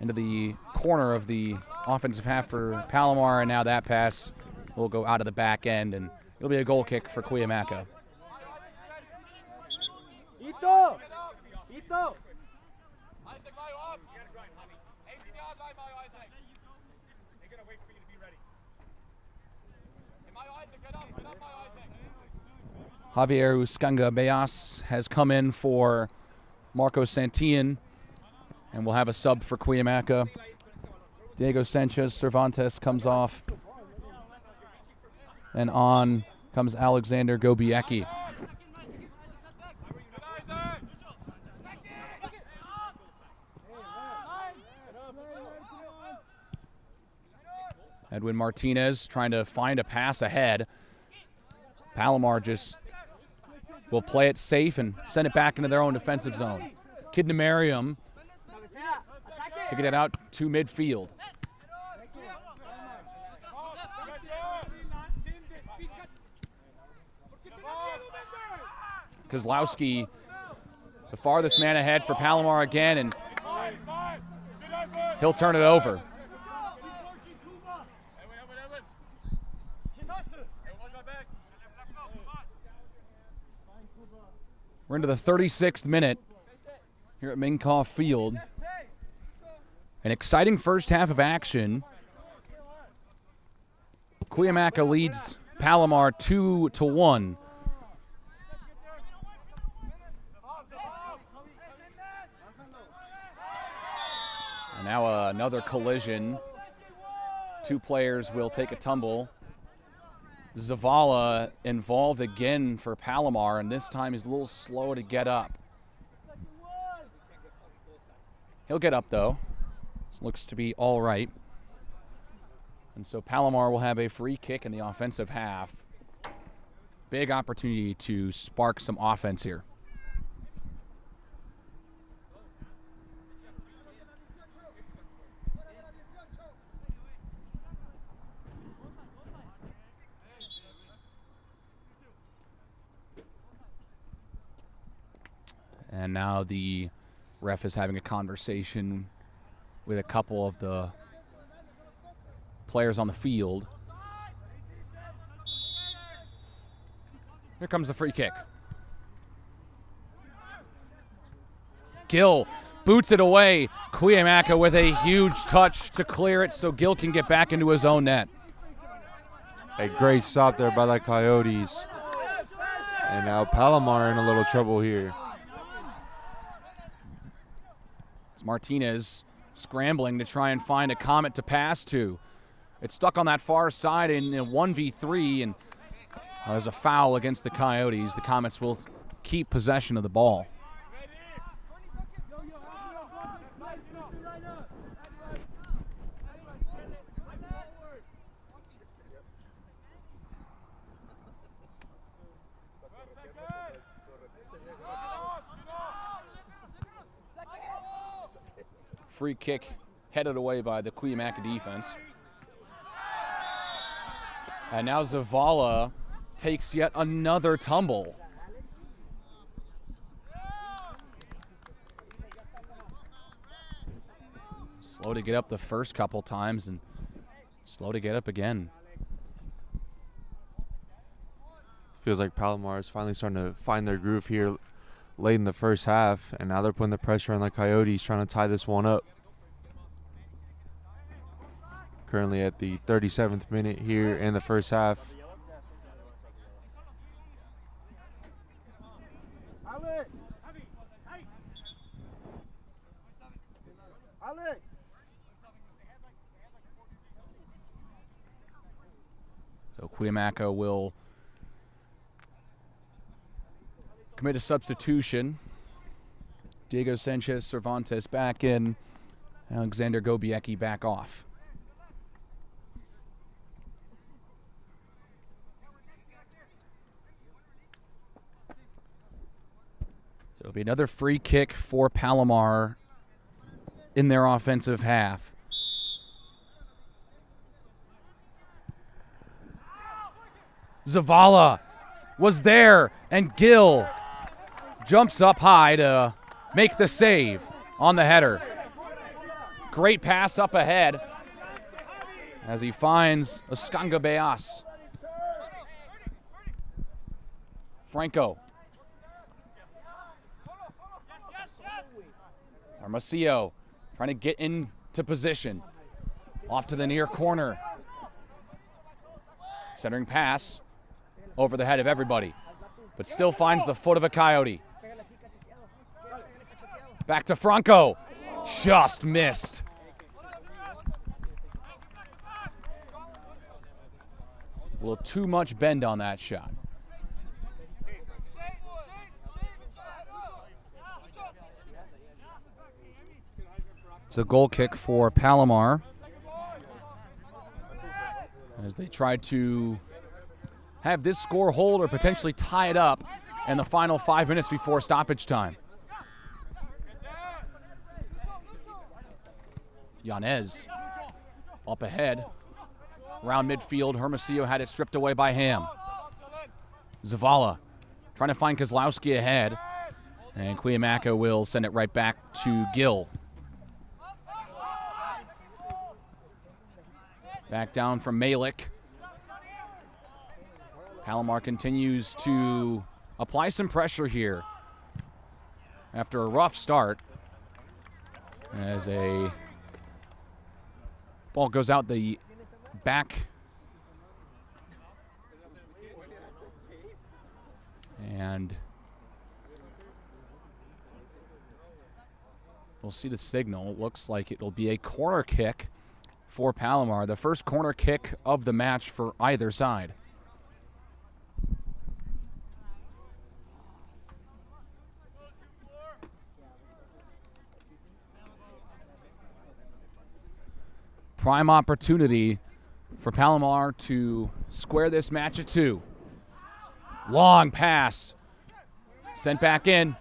into the corner of the offensive half for Palomar, and now that pass will go out of the back end, and it'll be a goal kick for Cuyamaca. Ito! Javier Uscanga Beas has come in for Marco Santillan, and we'll have a sub for Cuyamaca. Diego Sanchez Cervantes comes off, and on comes Alexander Gobiecki. Edwin Martinez trying to find a pass ahead. Palomar just will play it safe and send it back into their own defensive zone. Kidnamariam to get it out to midfield. Kozlowski, the farthest man ahead for Palomar again, and he'll turn it over. We're into the 36th minute here at Minkoff Field. An exciting first half of action. Cuyamaca leads Palomar 2-1. And now another collision. 2 players will take a tumble. Zavala involved again for Palomar, and this time he's a little slow to get up. He'll get up though. This looks to be all right. And so Palomar will have a free kick in the offensive half. Big opportunity to spark some offense here. And now the ref is having a conversation with a couple of the players on the field. Here comes the free kick. Gill boots it away. Cuyamaca with a huge touch to clear it so Gill can get back into his own net. A great stop there by the Coyotes. And now Palomar in a little trouble here. It's Martinez scrambling to try and find a Comet to pass to. It's stuck on that far side in a 1v3, and there's a foul against the Coyotes. The Comets will keep possession of the ball. Free kick headed away by the Cuyamaca defense. And now Zavala takes yet another tumble. Slow to get up the first couple times and slow to get up again. Feels like Palomar is finally starting to find their groove here late in the first half, and now they're putting the pressure on the Coyotes, trying to tie this one up. Currently at the 37th minute here in the first half. So Cuyamaca will commit a substitution. Diego Sanchez Cervantes back in. Alexander Gobiecki back off. So it'll be another free kick for Palomar in their offensive half. Zavala was there, and Gill jumps up high to make the save on the header. Great pass up ahead as he finds Escanga Beas. Franco. Armacio trying to get into position. Off to the near corner. Centering pass over the head of everybody, but still finds the foot of a Coyote. Back to Franco. Just missed. A little too much bend on that shot. It's a goal kick for Palomar as they try to have this score hold or potentially tie it up in the final 5 minutes before stoppage time. Yanez up ahead. Around midfield, Hermosillo had it stripped away by Ham. Zavala trying to find Kozlowski ahead. And Cuyamaca will send it right back to Gill. Back down from Malik. Palomar continues to apply some pressure here after a rough start as a ball goes out the back. And We'll see the signal. Looks like it'll be a corner kick for Palomar. The first corner kick of the match for either side. Prime opportunity for Palomar to square this match at 2. Long pass. Sent back in.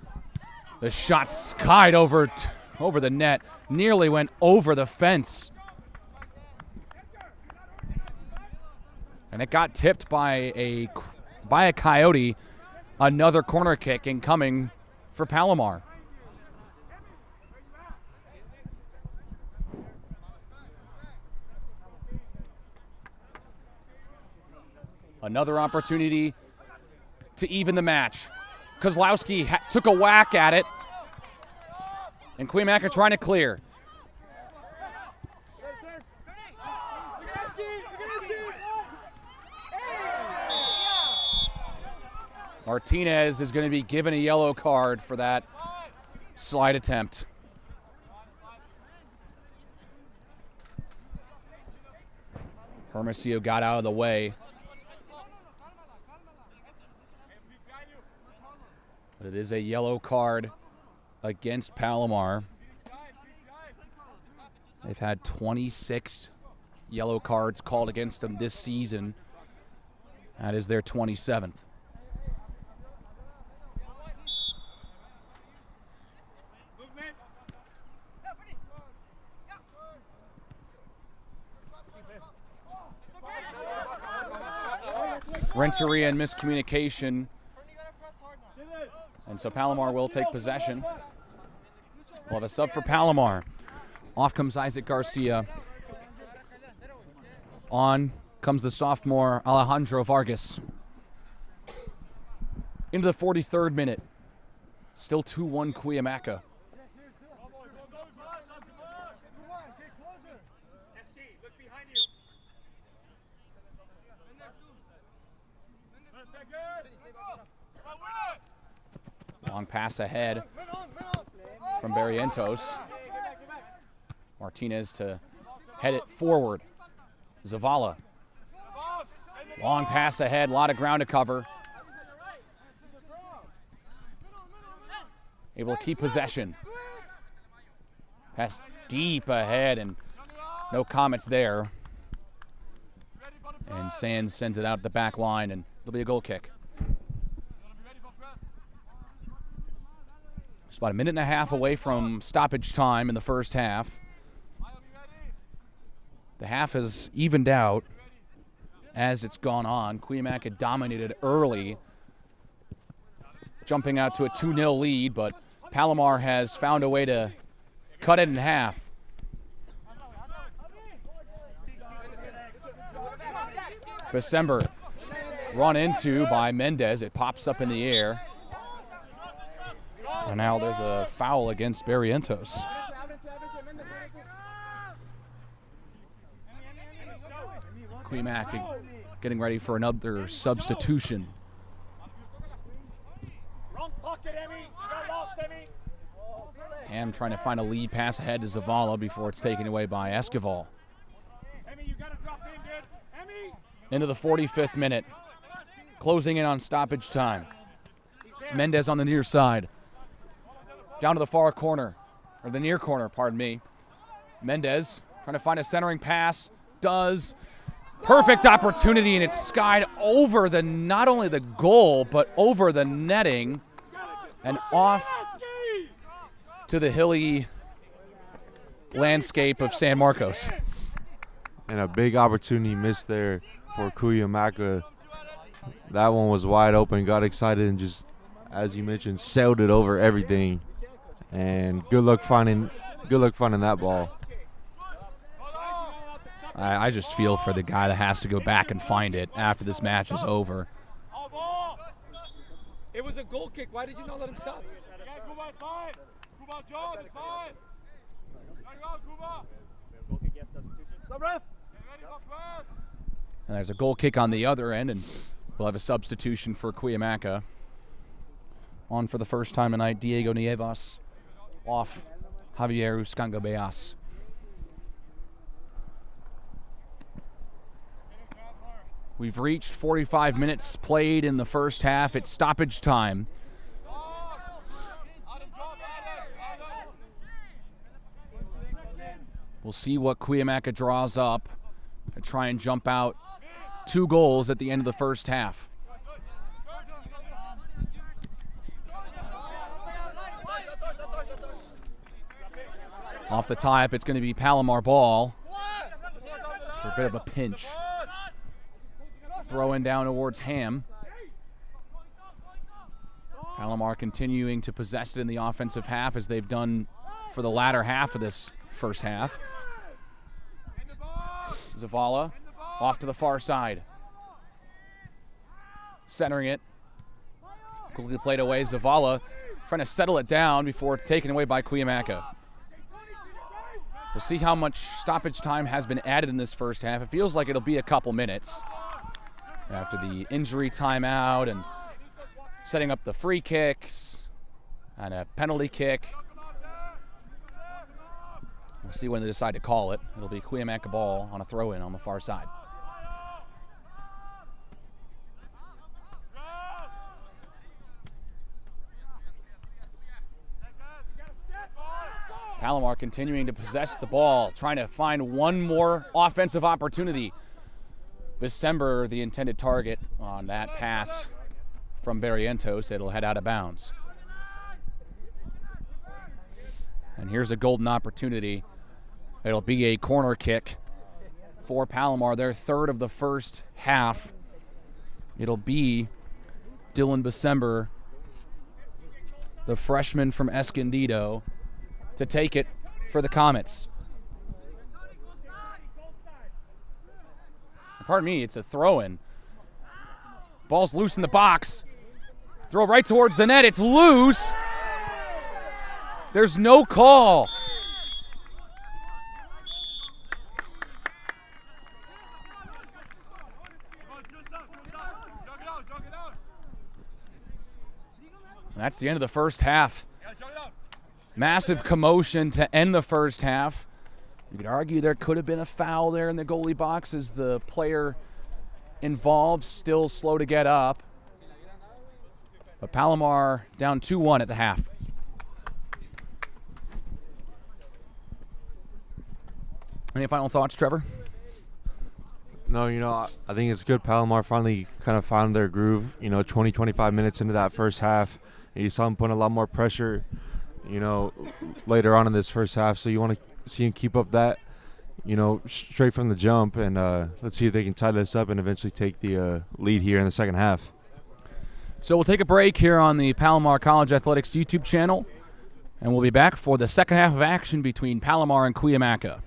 The shot skied over the net. Nearly went over the fence. And it got tipped by a Coyote. Another corner kick incoming for Palomar. Another opportunity to even the match. Kozlowski took a whack at it. And Cuyamaca trying to clear. Martinez is going to be given a yellow card for that slide attempt. Hermosillo got out of the way. But it is a yellow card against Palomar. They've had 26 yellow cards called against them this season. That is their 27th. Renteria and miscommunication. And so Palomar will take possession. We'll have a sub for Palomar. Off comes Isaac Garcia. On comes the sophomore Alejandro Vargas. Into the 43rd minute. Still 2-1 Cuyamaca. Long pass ahead from Barrientos. Martinez to head it forward. Zavala. Long pass ahead, a lot of ground to cover. Able to keep possession. Pass deep ahead and no comments there. And Sands sends it out the back line and it'll be a goal kick. It's about a minute and a half away from stoppage time in the first half. The half has evened out as it's gone on. Cuyamaca dominated early, jumping out to a 2-0 lead, but Palomar has found a way to cut it in half. December run into by Mendez. It pops up in the air. And now there's a foul against Barrientos. Cuyamaca getting ready for another substitution. Ham trying to find a lead pass ahead to Zavala before it's taken away by Esquivel. Into the 45th minute. Closing in on stoppage time. It's Mendez on the near side. Down to the far corner, or the near corner, pardon me. Mendez trying to find a centering pass. Does. Perfect opportunity, and it's skied over the, not only the goal, but over the netting and off to the hilly landscape of San Marcos. And a big opportunity missed there for Cuyamaca. That one was wide open, got excited, and just, as you mentioned, sailed it over everything. And good luck finding that ball. I just feel for the guy that has to go back and find it after this match is over. It was a goal kick. Why did you not let him stop? Cuba, it's fine. Cuba, John, it's fine. Cuba. And there's a goal kick on the other end, and we'll have a substitution for Cuyamaca. On for the first time tonight, Diego Nievas off Javier Uscangabeas. We've reached 45 minutes played in the first half. It's stoppage time. We'll see what Cuyamaca draws up and try and jump out 2 goals at the end of the first half. Off the tie-up, it's going to be Palomar ball for a bit of a pinch. Throw in down towards Ham. Palomar continuing to possess it in the offensive half as they've done for the latter half of this first half. Zavala off to the far side. Centering it. Quickly played away. Zavala trying to settle it down before it's taken away by Cuyamaca. We'll see how much stoppage time has been added in this first half. It feels like it'll be a couple minutes after the injury timeout and setting up the free kicks and a penalty kick. We'll see when they decide to call it. It'll be Cuyamaca ball on a throw-in on the far side. Palomar continuing to possess the ball, trying to find one more offensive opportunity. December, the intended target on that pass from Barrientos. It'll head out of bounds. And here's a golden opportunity. It'll be a corner kick for Palomar, their third of the first half. It'll be Dylan December, the freshman from Escondido, to take it for the Comets. Pardon me, it's a throw-in. Ball's loose in the box. Throw right towards the net. It's loose. There's no call. That's the end of the first half. Massive commotion to end the first half. You could argue there could have been a foul there in the goalie box as the player involved still slow to get up. But Palomar down 2-1 at the half. Any final thoughts, Trevor? No, I think it's good Palomar finally kind of found their groove, 20, 25 minutes into that first half. And you saw them putting a lot more pressure, later on in this first half. So you want to see them keep up that, straight from the jump. And let's see if they can tie this up and eventually take the lead here in the second half. So we'll take a break here on the Palomar College Athletics YouTube channel. And we'll be back for the second half of action between Palomar and Cuyamaca.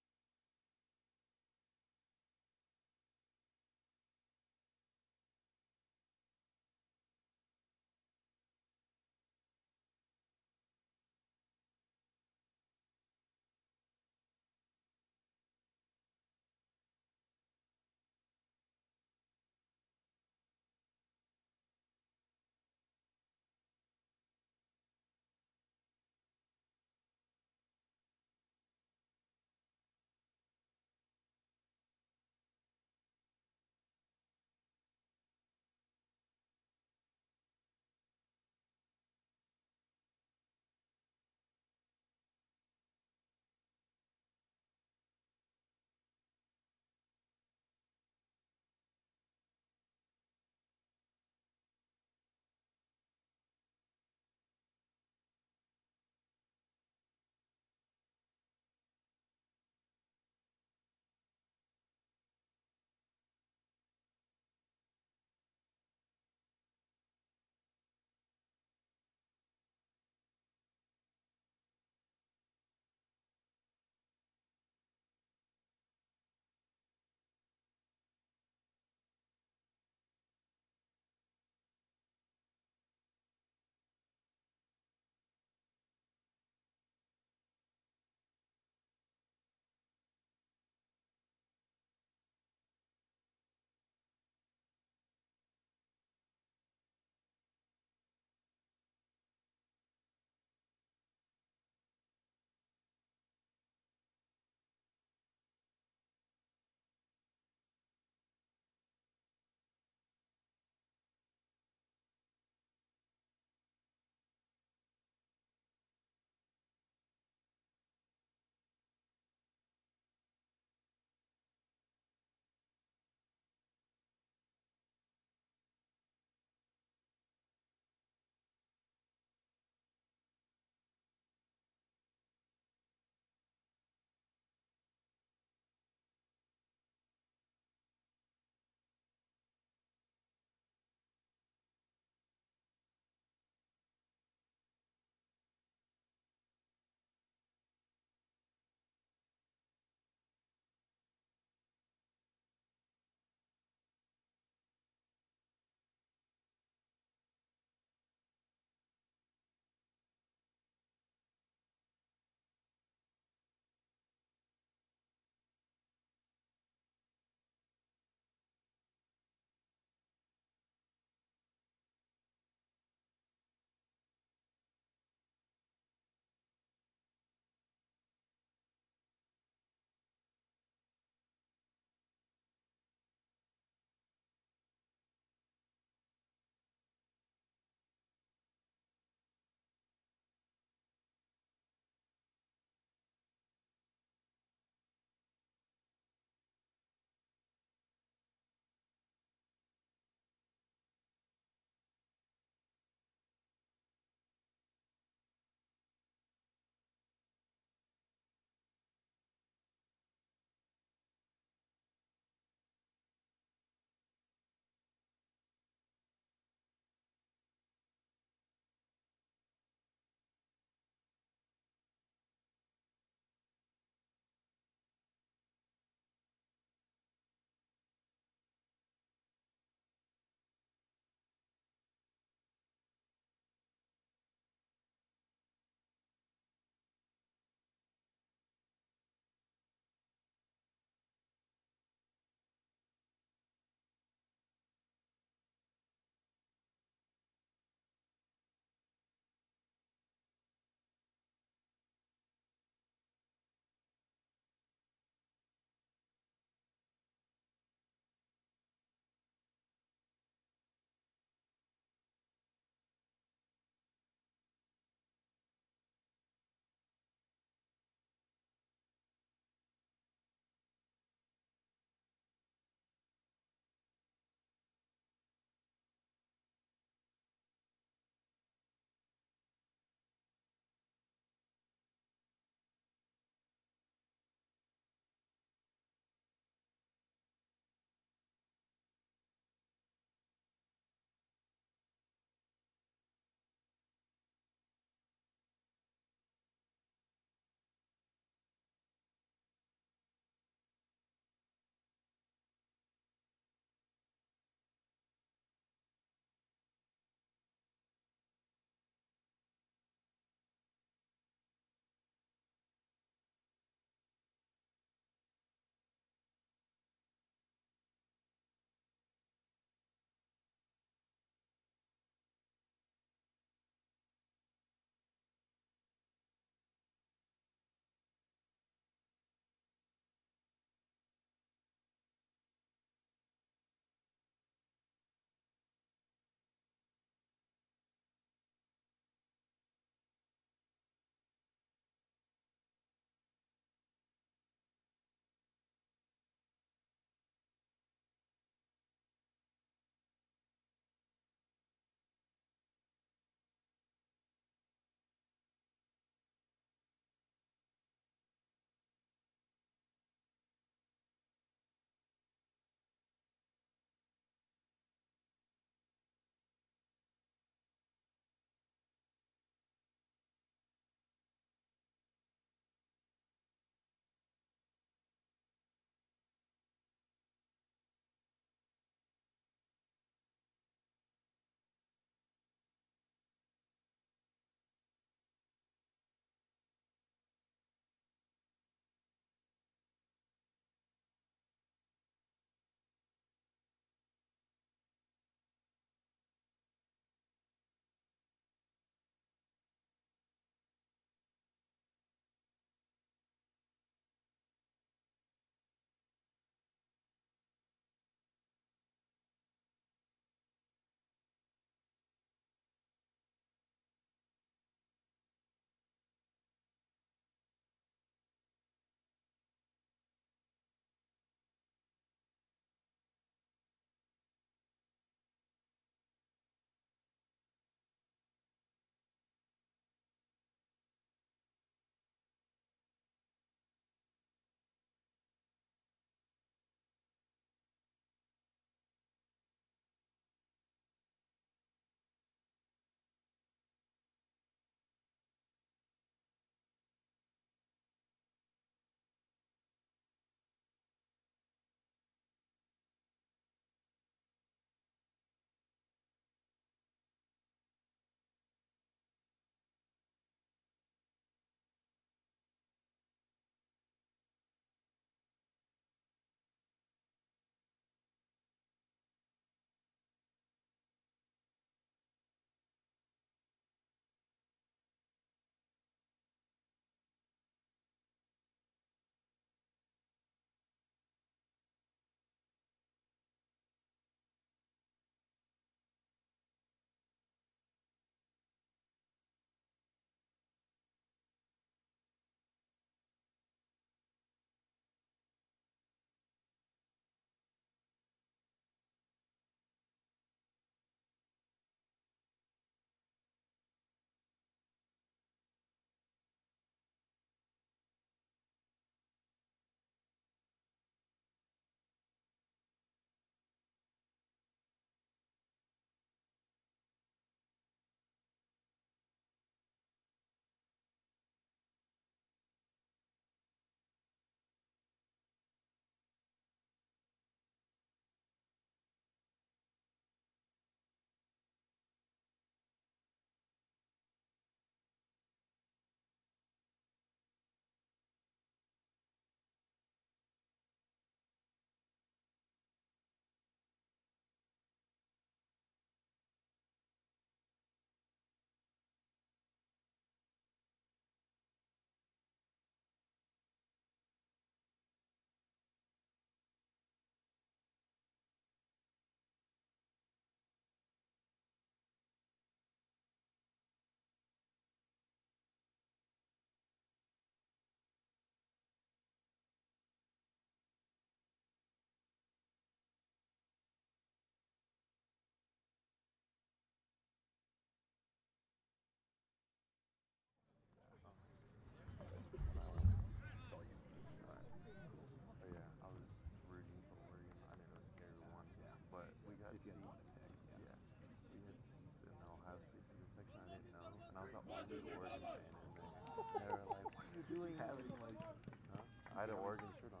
doing? I had an Oregon shirt on.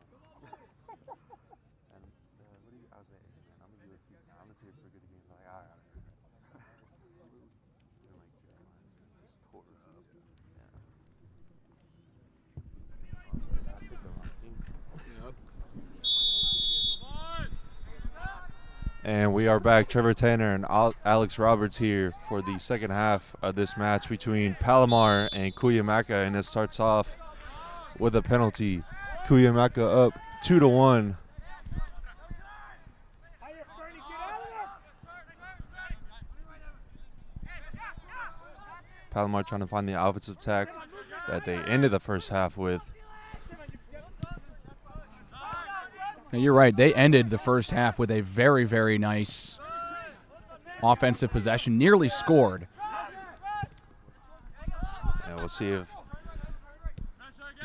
And what do you? I was like, hey, man, I'm a USC fan. I'm gonna see it for a good game. Like, all right. And like, just tore it up. Yeah. I was like, I picked the wrong team. Yep. And we are back. Trevor Tanner and Alex Roberts here for the second half of this match between Palomar and Cuyamaca, and it starts off with a penalty. Cuyamaca up 2-1. Palomar trying to find the offensive attack that they ended the first half with. Now you're right. They ended the first half with a very, very nice offensive possession, nearly scored. And we'll see if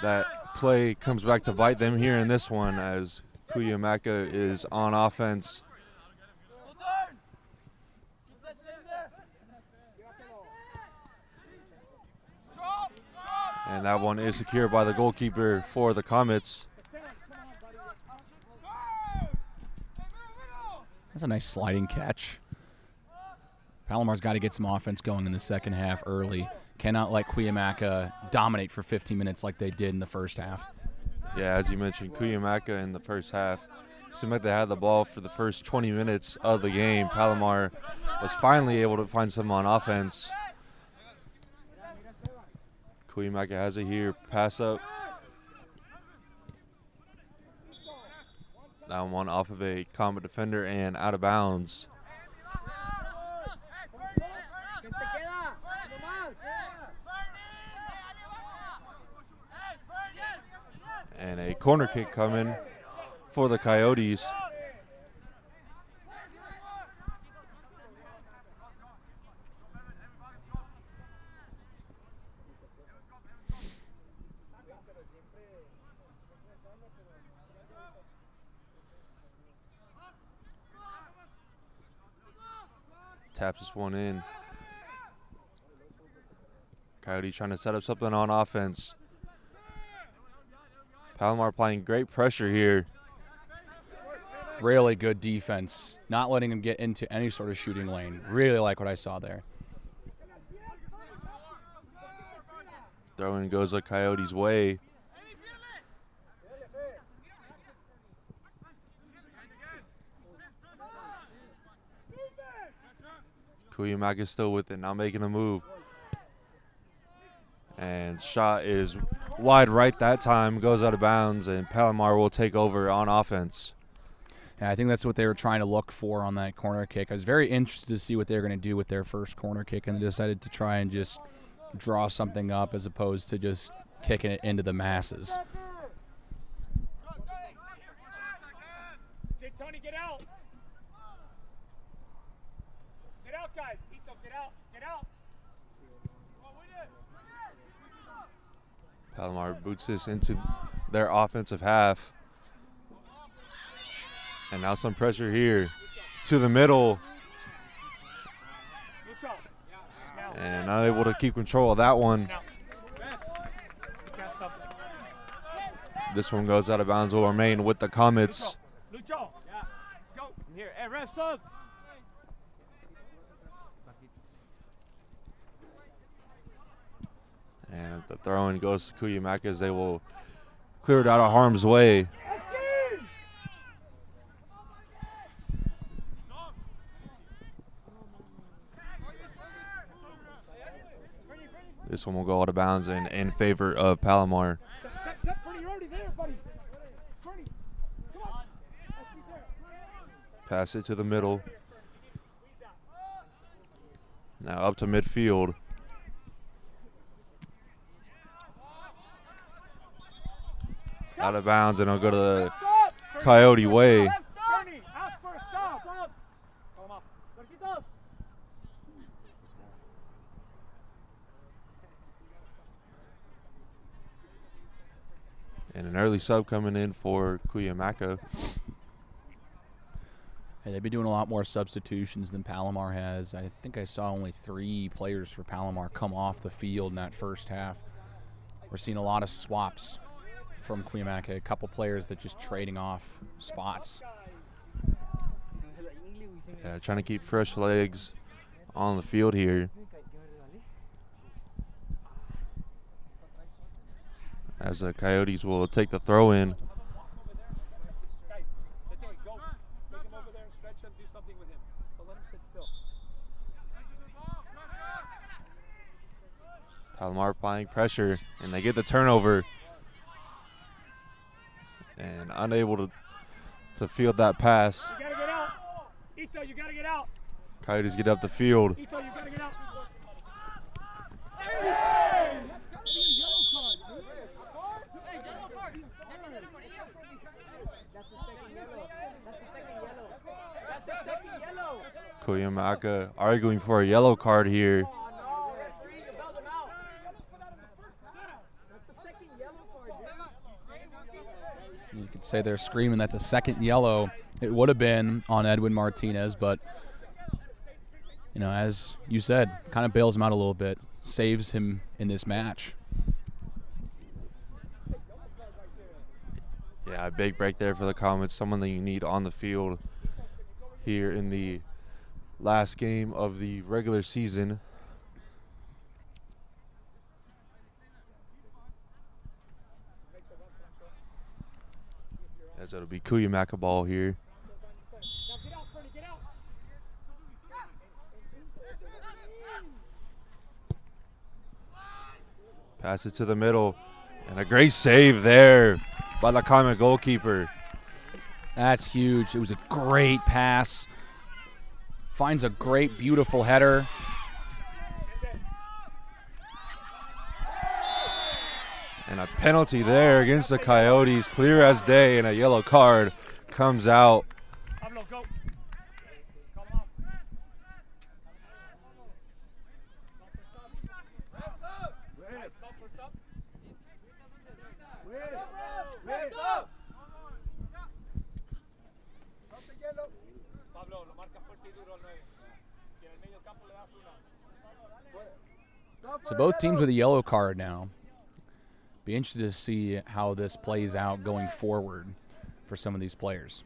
that play comes back to bite them here in this one, as Cuyamaca is on offense. And that one is secured by the goalkeeper for the Comets. That's a nice sliding catch. Palomar's got to get some offense going in the second half early. Cannot let Cuyamaca dominate for 15 minutes like they did in the first half. Yeah, as you mentioned, Cuyamaca in the first half seemed like they had the ball for the first 20 minutes of the game. Palomar was finally able to find some on offense. Cuyamaca has it here, pass up. That one off of a Comet defender and out of bounds. And a corner kick coming for the Coyotes. Taps this one in. Coyotes trying to set up something on offense. Palomar applying great pressure here. Really good defense. Not letting him get into any sort of shooting lane. Really like what I saw there. Throw-in goes the Coyotes' way. Cuyamaca still with it, not making a move. And shot is wide right that time, goes out of bounds, and Palomar will take over on offense. Yeah, I think that's what they were trying to look for on that corner kick. I was very interested to see what they were going to do with their first corner kick, and they decided to try and just draw something up as opposed to just kicking it into the masses. Tony, get out. Get out, guys. Tito, get out. Get out. Palomar boots this into their offensive half. And now some pressure here to the middle. And not able to keep control of that one. This one goes out of bounds, will remain with the Comets. Lucho. Go. Here. Hey, ref sub. And the throw-in goes to Cuyamaca as they will clear it out of harm's way. This one will go out of bounds in favor of Palomar. Pass it to the middle. Now up to midfield. Out of bounds, and it'll go to the Coyote way. And an early sub coming in for Cuyamaca. Hey, they've been doing a lot more substitutions than Palomar has. I think I saw only 3 players for Palomar come off the field in that first half. We're seeing a lot of swaps from Cuyamaca, a couple players that just trading off spots. Yeah, trying to keep fresh legs on the field here. As the Coyotes will take the throw in. Palomar applying pressure, and they get the turnover. And unable to field that pass. You gotta get out. Ito, you gotta get out. Coyotes get up the field. Ito, you gotta get out. Cuyamaca arguing for a yellow card here. You could say they're screaming that's a second yellow. It would have been on Edwin Martinez, but, you know, as you said, kind of bails him out a little bit, saves him in this match. Yeah, a big break there for the Comets, someone that you need on the field here in the last game of the regular season. As it'll be Cuyamaca ball here. Pass it to the middle, and a great save there by the Comet goalkeeper. That's huge. It was a great pass. Finds a great, beautiful header. And a penalty there against the Coyotes, clear as day, and a yellow card comes out. So both teams with a yellow card now. Be interested to see how this plays out going forward for some of these players.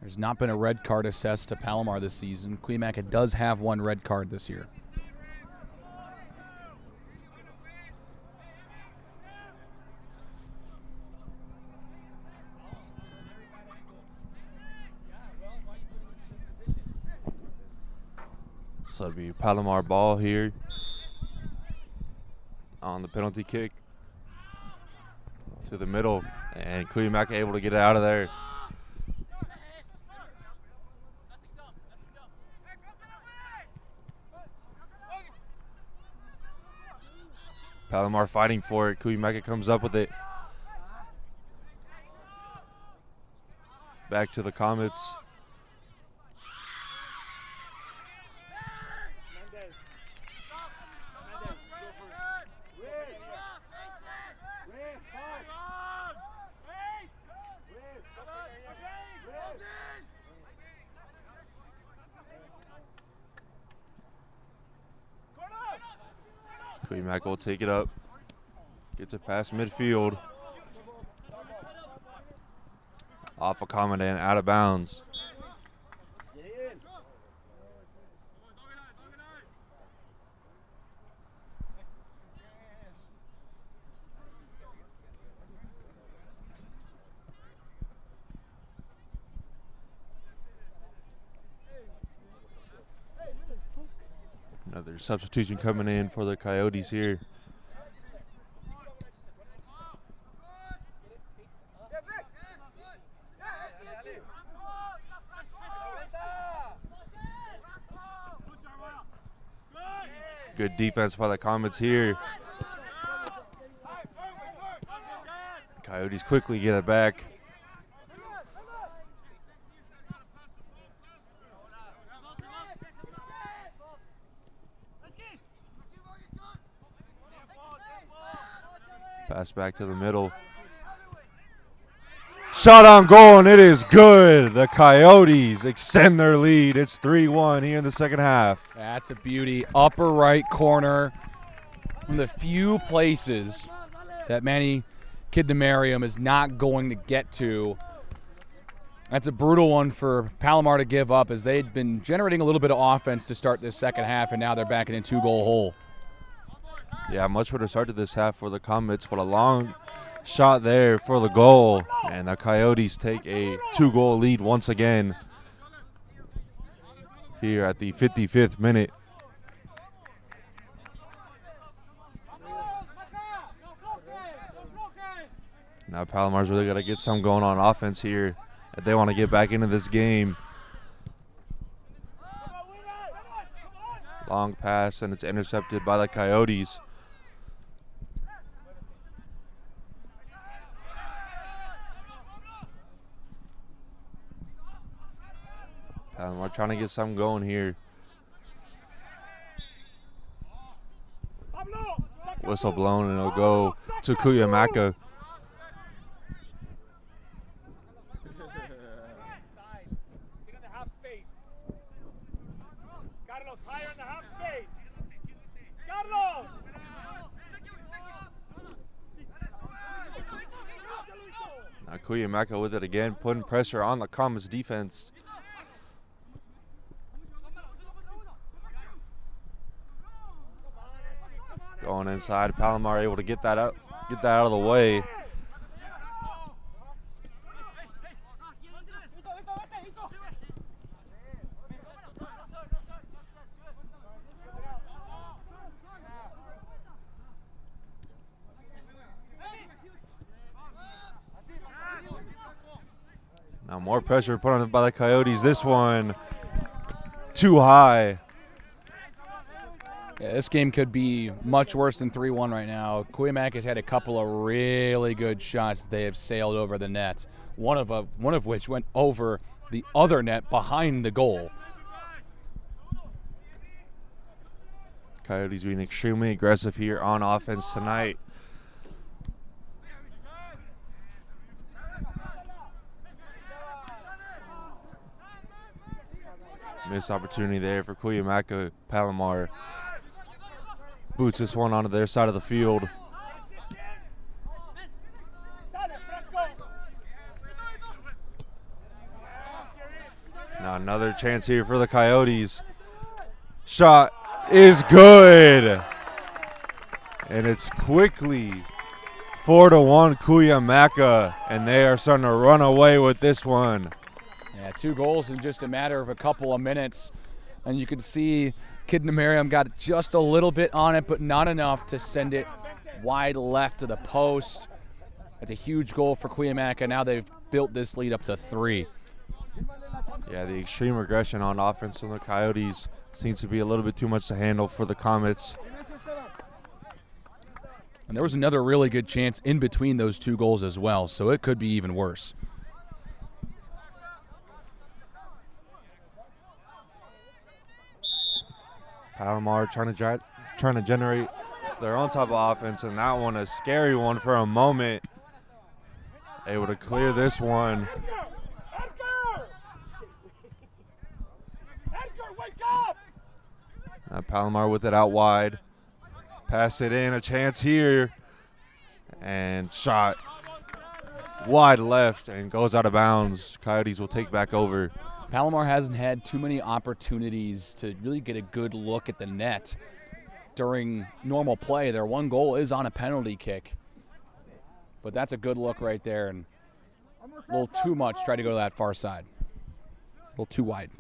There's not been a red card assessed to Palomar this season. Cuyamaca does have one red card this year. So it'll be Palomar ball here on the penalty kick to the middle, and Cuyamaca able to get it out of there. Palomar fighting for it. Cuyamaca comes up with it. Back to the Comets. Cuyamaca will take it up. Gets it past midfield. Off a comment and out of bounds. Another substitution coming in for the Coyotes here. Good defense by the Comets here. Coyotes quickly get it back. Pass back to the middle. Shot on goal, and it is good. The Coyotes extend their lead. It's 3-1 here in the second half. That's a beauty. Upper right corner. One of the few places that Manny Kidnamariam is not going to get to. That's a brutal one for Palomar to give up, as they'd been generating a little bit of offense to start this second half, and now they're back in a 2-goal hole. Yeah, much better start to this half for the Comets, but a long shot there for the goal, and the Coyotes take a 2-goal lead once again here at the 55th minute. Now Palomar's really got to get something going on offense here if they want to get back into this game. Long pass, and it's intercepted by the Coyotes. Palomar trying to get something going here. Whistle blown, and it'll go to Cuyamaca. Now Cuyamaca with it again, putting pressure on the Comets defense. Going inside, Palomar able to get that out of the way. Now more pressure put on it by the Coyotes. This one too high. Yeah, this game could be much worse than 3-1 right now. Cuyamaca has had a couple of really good shots. They have sailed over the net, one of which went over the other net behind the goal. Coyotes being extremely aggressive here on offense tonight. Missed opportunity there for Cuyamaca. Palomar boots this one onto their side of the field. Now another chance here for the Coyotes. Shot is good. And it's quickly 4-1 Cuyamaca, and they are starting to run away with this one. Yeah, 2 goals in just a matter of a couple of minutes. And you can see Kidnamariam got just a little bit on it, but not enough to send it wide left to the post. That's a huge goal for Cuyamaca. Now they've built this lead up to 3. Yeah, the extreme aggression on offense from the Coyotes seems to be a little bit too much to handle for the Comets. And there was another really good chance in between those 2 goals as well, so it could be even worse. Palomar trying to generate their own type of offense, and that one a scary one for a moment. Able to clear this one. Now Palomar with it out wide. Pass it in, a chance here. And shot wide left and goes out of bounds. Coyotes will take back over. Palomar hasn't had too many opportunities to really get a good look at the net during normal play. Their 1 goal is on a penalty kick. But that's a good look right there, and a little too much, try to go to that far side. A little too wide.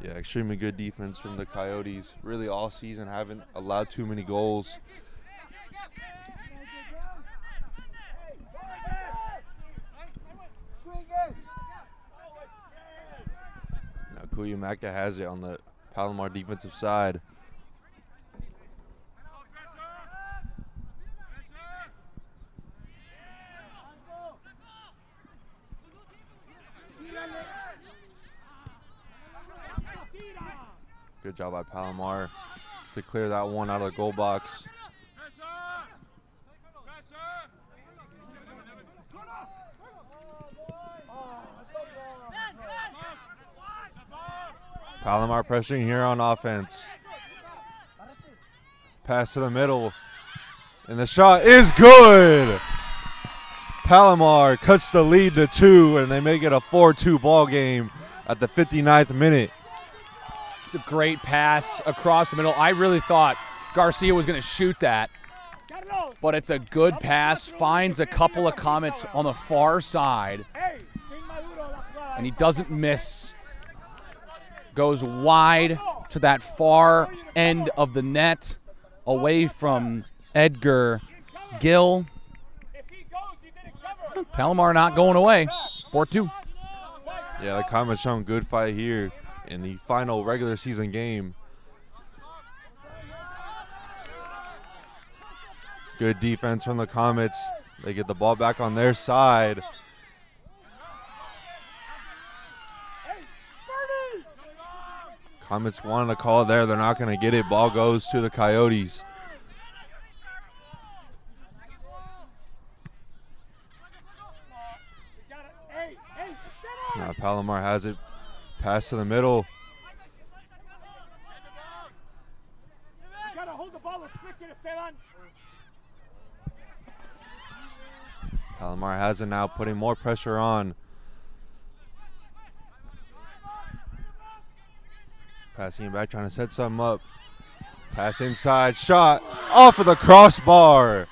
Yeah, extremely good defense from the Coyotes. Really all season haven't allowed too many goals. Now Cuyamaca has it on the Palomar defensive side. Good job by Palomar to clear that one out of the goal box. Palomar pressuring here on offense. Pass to the middle. And the shot is good. Palomar cuts the lead to 2, and they make it a 4-2 ball game at the 59th minute. It's a great pass across the middle. I really thought Garcia was going to shoot that, but it's a good pass. Finds a couple of Comets on the far side, and he doesn't miss. Goes wide to that far end of the net, away from Edgar Gill. Palomar not going away. 4-2. Yeah, the Comets showing good fight here in the final regular season game. Good defense from the Comets. They get the ball back on their side. Comets wanted a call there. They're not going to get it. Ball goes to the Coyotes. Now Palomar has it. Pass to the middle. Palomar has it now, putting more pressure on. Passing it back, trying to set something up. Pass inside, shot off of the crossbar.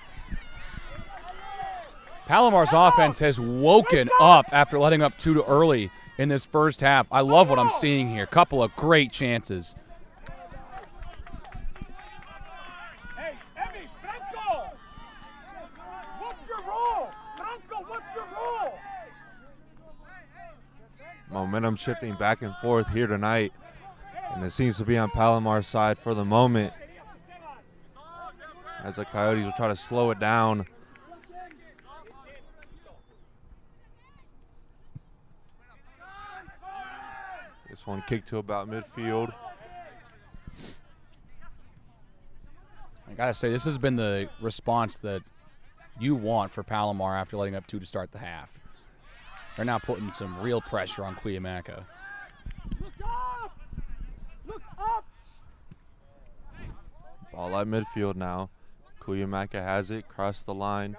Palomar's offense has woken up after letting up 2 early in this first half. I love what I'm seeing here. Couple of great chances. Hey, Emmy, Franco! What's your role? Franco, what's your role? Momentum shifting back and forth here tonight, and it seems to be on Palomar's side for the moment, as the Coyotes will try to slow it down. This one kicked to about midfield. I gotta say, this has been the response that you want for Palomar after letting up 2 to start the half. They're now putting some real pressure on Cuyamaca. Look up! Look up! Ball at midfield now. Cuyamaca has it, cross the line.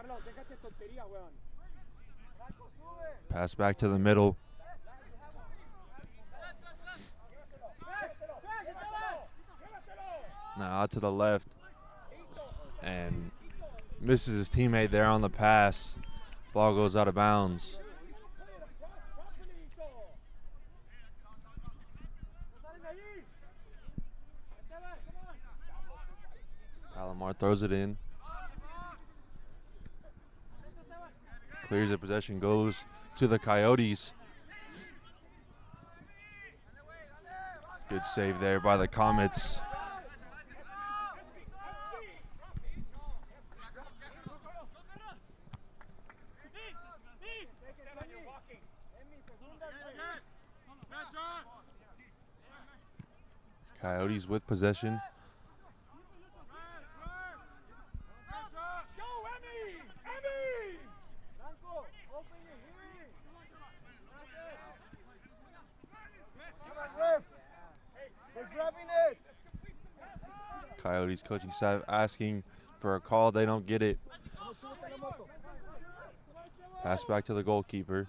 Pass back to the middle. Now out to the left, and misses his teammate there on the pass. Ball goes out of bounds. Palomar throws it in. Clears the possession, goes to the Coyotes. Good save there by the Comets. Coyotes with possession. Coyotes coaching staff asking for a call. They don't get it. Pass back to the goalkeeper.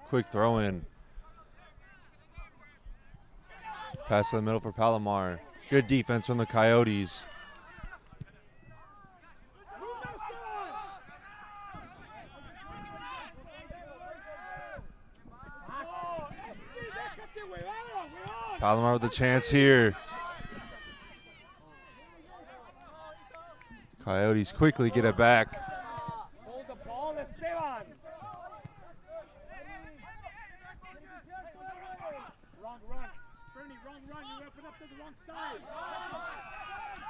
Quick throw in. Pass to the middle for Palomar. Good defense from the Coyotes. Palomar with a chance here. Coyotes quickly get it back. Hold the ball, Esteban. Wrong run. Bernie, wrong run. You wrapping up to the wrong side.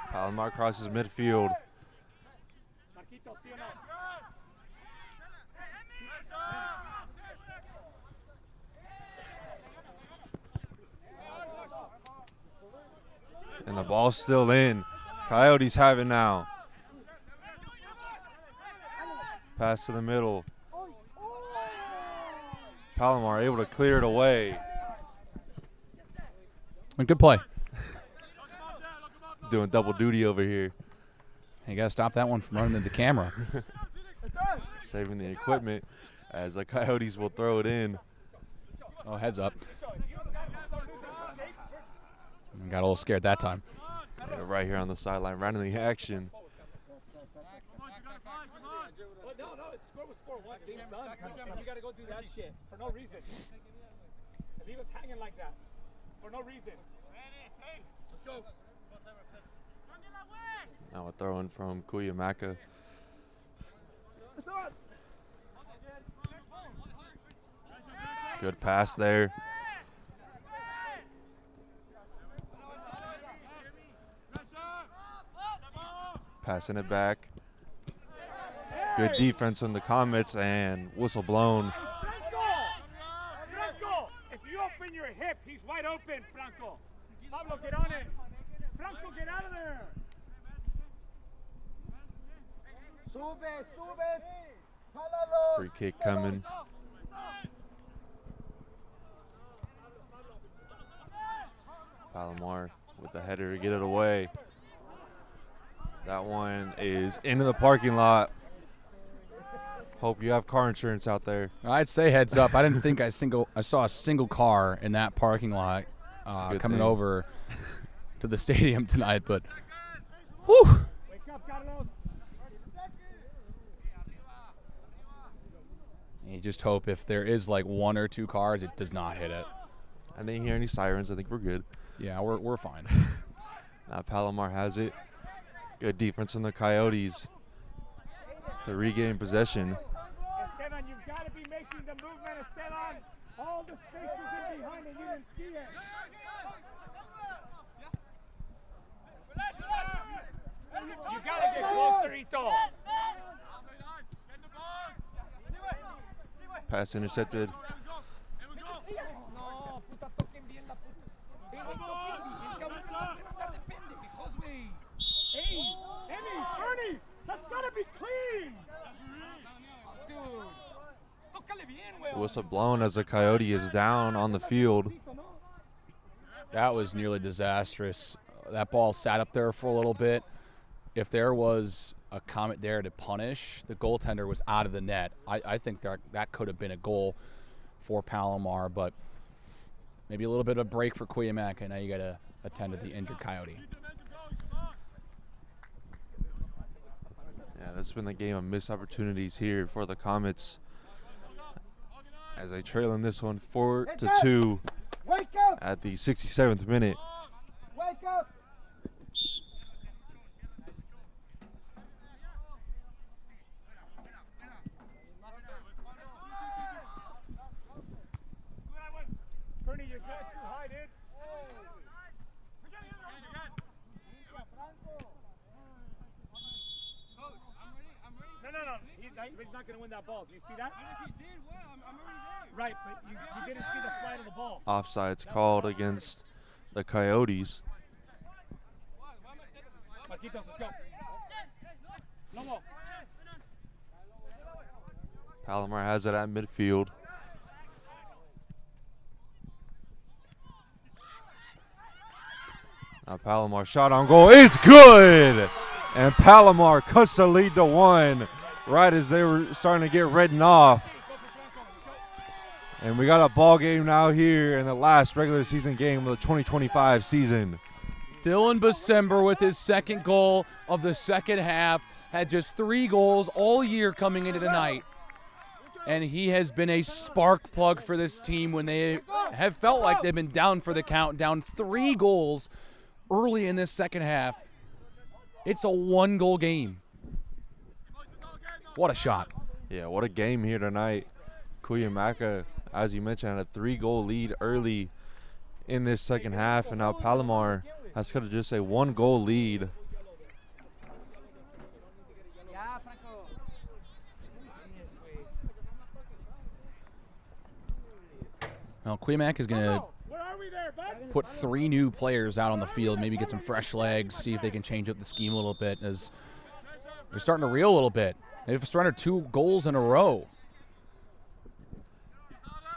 Palomar crosses midfield. Marquito, sí o no? And the ball's still in. Coyotes have it now. Pass to the middle. Palomar able to clear it away. A good play. Doing double duty over here. You got to stop that one from running into the camera. Saving the equipment as the Coyotes will throw it in. Oh, heads up. Got a little scared that time. Yeah, right here on the sideline, right in the action. No, the score was 4-1. Game's done. And you got to go do that shit for no reason. And leave us hanging like that for no reason. Let's go. Now a throw in from Cuyamaca. Good pass there. Passing it back. Good defense on the Comets and whistle blown. Franco, if you open your hip, he's wide open, Franco. Pablo, get on it. Franco, get out of there. Free kick coming. Palomar with the header to get it away. That one is into the parking lot. Hope you have car insurance out there. I'd say heads up. I didn't think I saw a single car in that parking lot coming over to the stadium tonight, but whew. Wake up, Carlos. You just hope if there is like one or two cars, it does not hit it. I didn't hear any sirens. I think we're good. Yeah, we're fine. Now Palomar has it. Good defense from the Coyotes to regain possession. Esteban, you've got to be making the movement, Esteban. All the space is in behind and you didn't see it. You got to get closer, Ito. Pass intercepted. Hey, Emmy, Bernie, that's gotta be clean. Dude, Whistle blown as the Coyote is down on the field. That was nearly disastrous. That ball sat up there for a little bit. If there was a Comet there to punish, the goaltender was out of the net. I think that could have been a goal for Palomar, but maybe a little bit of a break for Cuyamaca. Now you got to attend to the injured Coyote. Yeah, that's been the game of missed opportunities here for the Comets as they trail in this one 4-2 at the 67th minute. wake up. Bernie, you're going too high, dude. No. He's not going to win that ball. Do you see that? Right, but you didn't see the flight of the ball. Offsides called against the Coyotes. Marquitos, let's go. No more. Palomar has it at midfield. Now Palomar shot on goal. It's good! And Palomar cuts the lead to 1 right as they were starting to get written off. And we got a ball game now here in the last regular season game of the 2025 season. Dylan December with his second goal of the second half. Had just 3 goals all year coming into tonight. And he has been a spark plug for this team when they have felt like they've been down for the count, down 3 goals early in this second half. It's a 1-goal game. What a shot. Yeah, what a game here tonight. Cuyamaca, as you mentioned, had a 3-goal lead early in this second half, and now Palomar has cut to just a 1-goal lead. Now Cuyamaca is going to put 3 new players out on the field, maybe get some fresh legs, see if they can change up the scheme a little bit, as they're starting to reel a little bit. They've surrendered 2 goals in a row.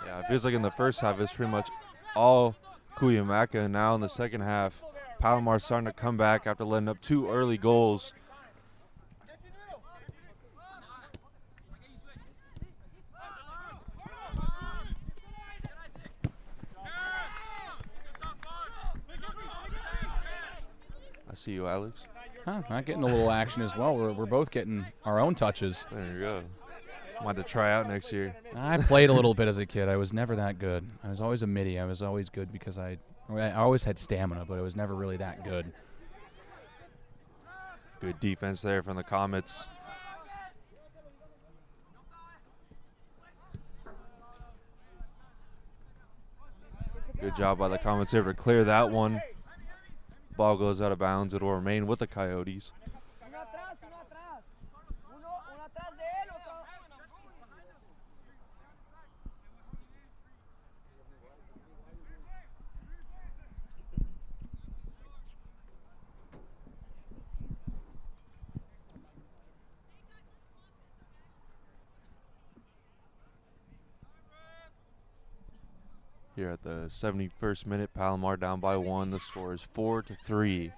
Yeah, it feels like in the first half it's pretty much all Cuyamaca, and now in the second half, Palomar's starting to come back after letting up 2 early goals. I see you, Alex. Huh, not getting a little action as well. We're both getting our own touches. There you go. I want to try out next year. I played a little bit as a kid. I was never that good. I was always a midi. I was always good because I always had stamina, but I was never really that good. Good defense there from the Comets. Good job by the Comets able to clear that one. Ball goes out of bounds. It will remain with the Coyotes. Here at the 71st minute, Palomar down by 1. The score is 4-3.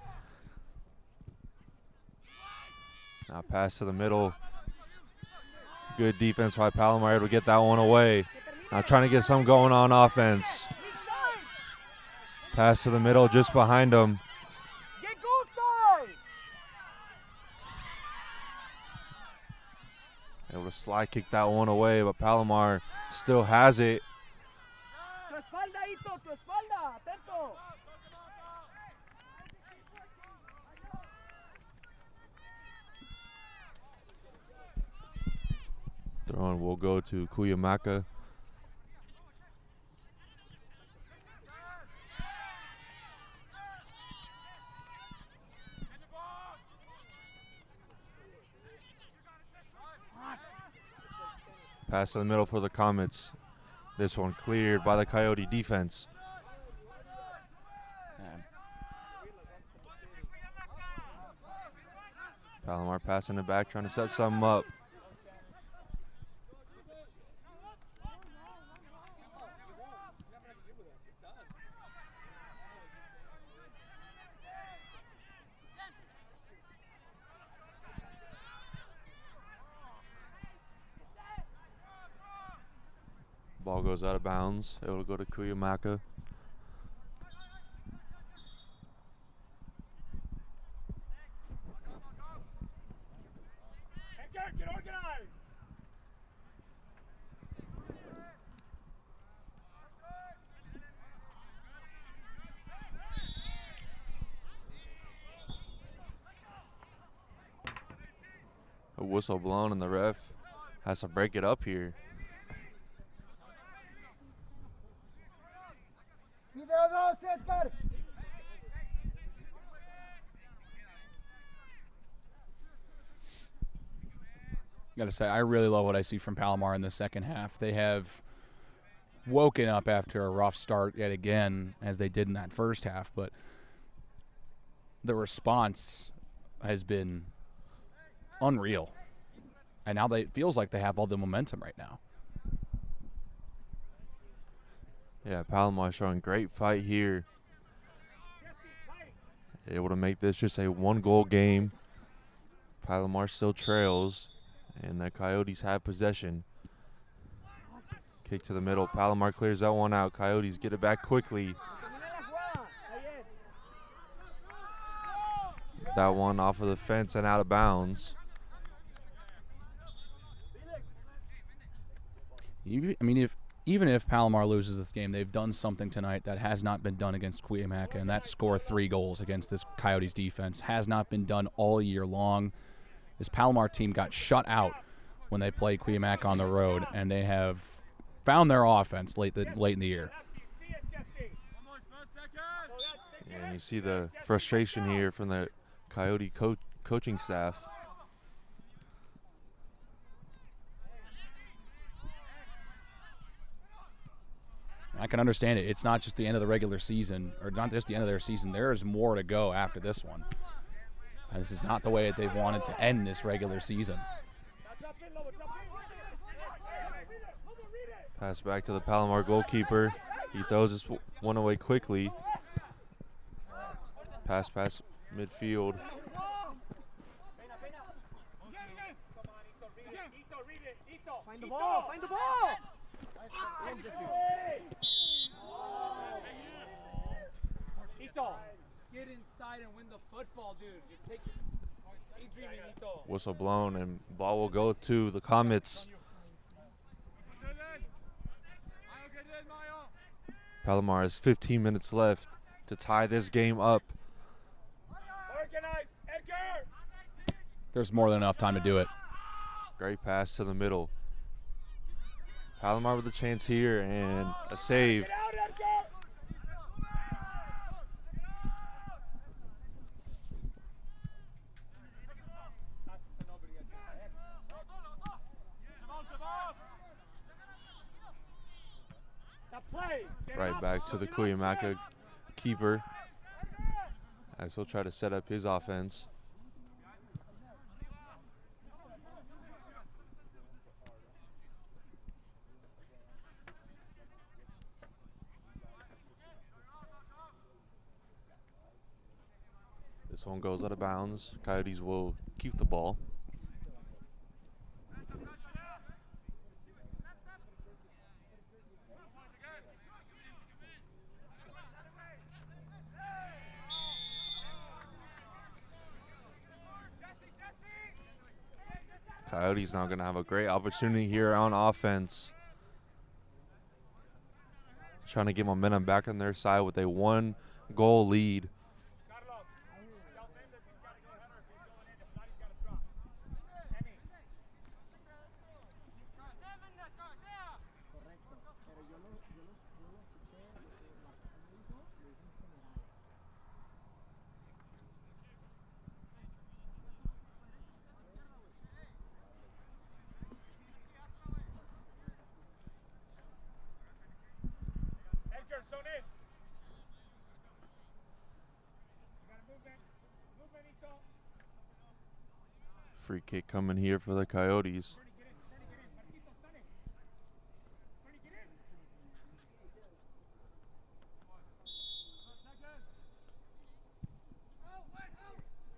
Now pass to the middle. Good defense by Palomar, able to get that one away. Now trying to get some going on offense. Pass to the middle just behind them. Able to slide kick that one away, but Palomar still has it. Throwing will go to Cuyamaca. Pass to the middle for the Comets. This one cleared by the Coyote defense. Palomar passing it back, trying to set something up. Ball goes out of bounds. It will go to Cuyamaca. Get organized. A whistle blown and the ref has to break it up here. Gotta say, I really love what I see from Palomar in the second half. They have woken up after a rough start yet again, as they did in that first half, but the response has been unreal. And now it feels like they have all the momentum right now. Yeah, Palomar showing great fight here. Able to make this just a 1-goal game. Palomar still trails, and the Coyotes have possession. Kick to the middle. Palomar clears that one out. Coyotes get it back quickly. That one off of the fence and out of bounds. Even if Palomar loses this game, they've done something tonight that has not been done against Cuyamaca, and that's score 3 goals against this Coyotes defense. Has not been done all year long. This Palomar team got shut out when they played Cuyamaca on the road, and they have found their offense late in the year. And you see the frustration here from the Coyote coaching staff. I can understand it. It's not just the end of the regular season, or not just the end of their season. There is more to go after this one. And this is not the way that they've wanted to end this regular season. Pass back to the Palomar goalkeeper. He throws this one away quickly. Pass midfield. Find the ball! Find the ball! Ito, get inside and win the football, dude. You're taking daydreaming, Ito. Whistle blown, and ball will go to the Comets. Palomar has 15 minutes left to tie this game up. There's more than enough time to do it. Great pass to the middle. Palomar with a chance here and a save. Right back to the Cuyamaca keeper as he'll try to set up his offense. This one goes out of bounds. Coyotes will keep the ball. Coyotes now going to have a great opportunity here on offense. Trying to get momentum back on their side with a 1-goal lead. Free kick coming here for the Coyotes.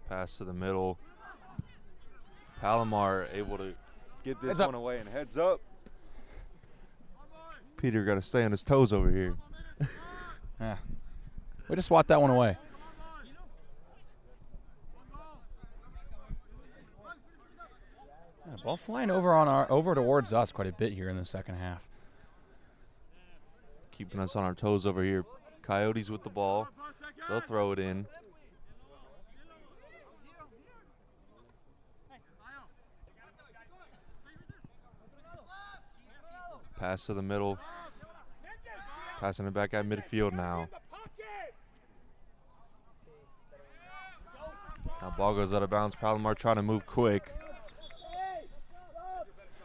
Pass to the middle. Palomar able to get this one away and heads up. Peter got to stay on his toes over here. Yeah. We just swat that one away. Yeah, ball flying over towards us quite a bit here in the second half. Keeping us on our toes over here. Coyotes with the ball. They'll throw it in. Pass to the middle. Passing it back at midfield now. Now ball goes out of bounds. Palomar trying to move quick.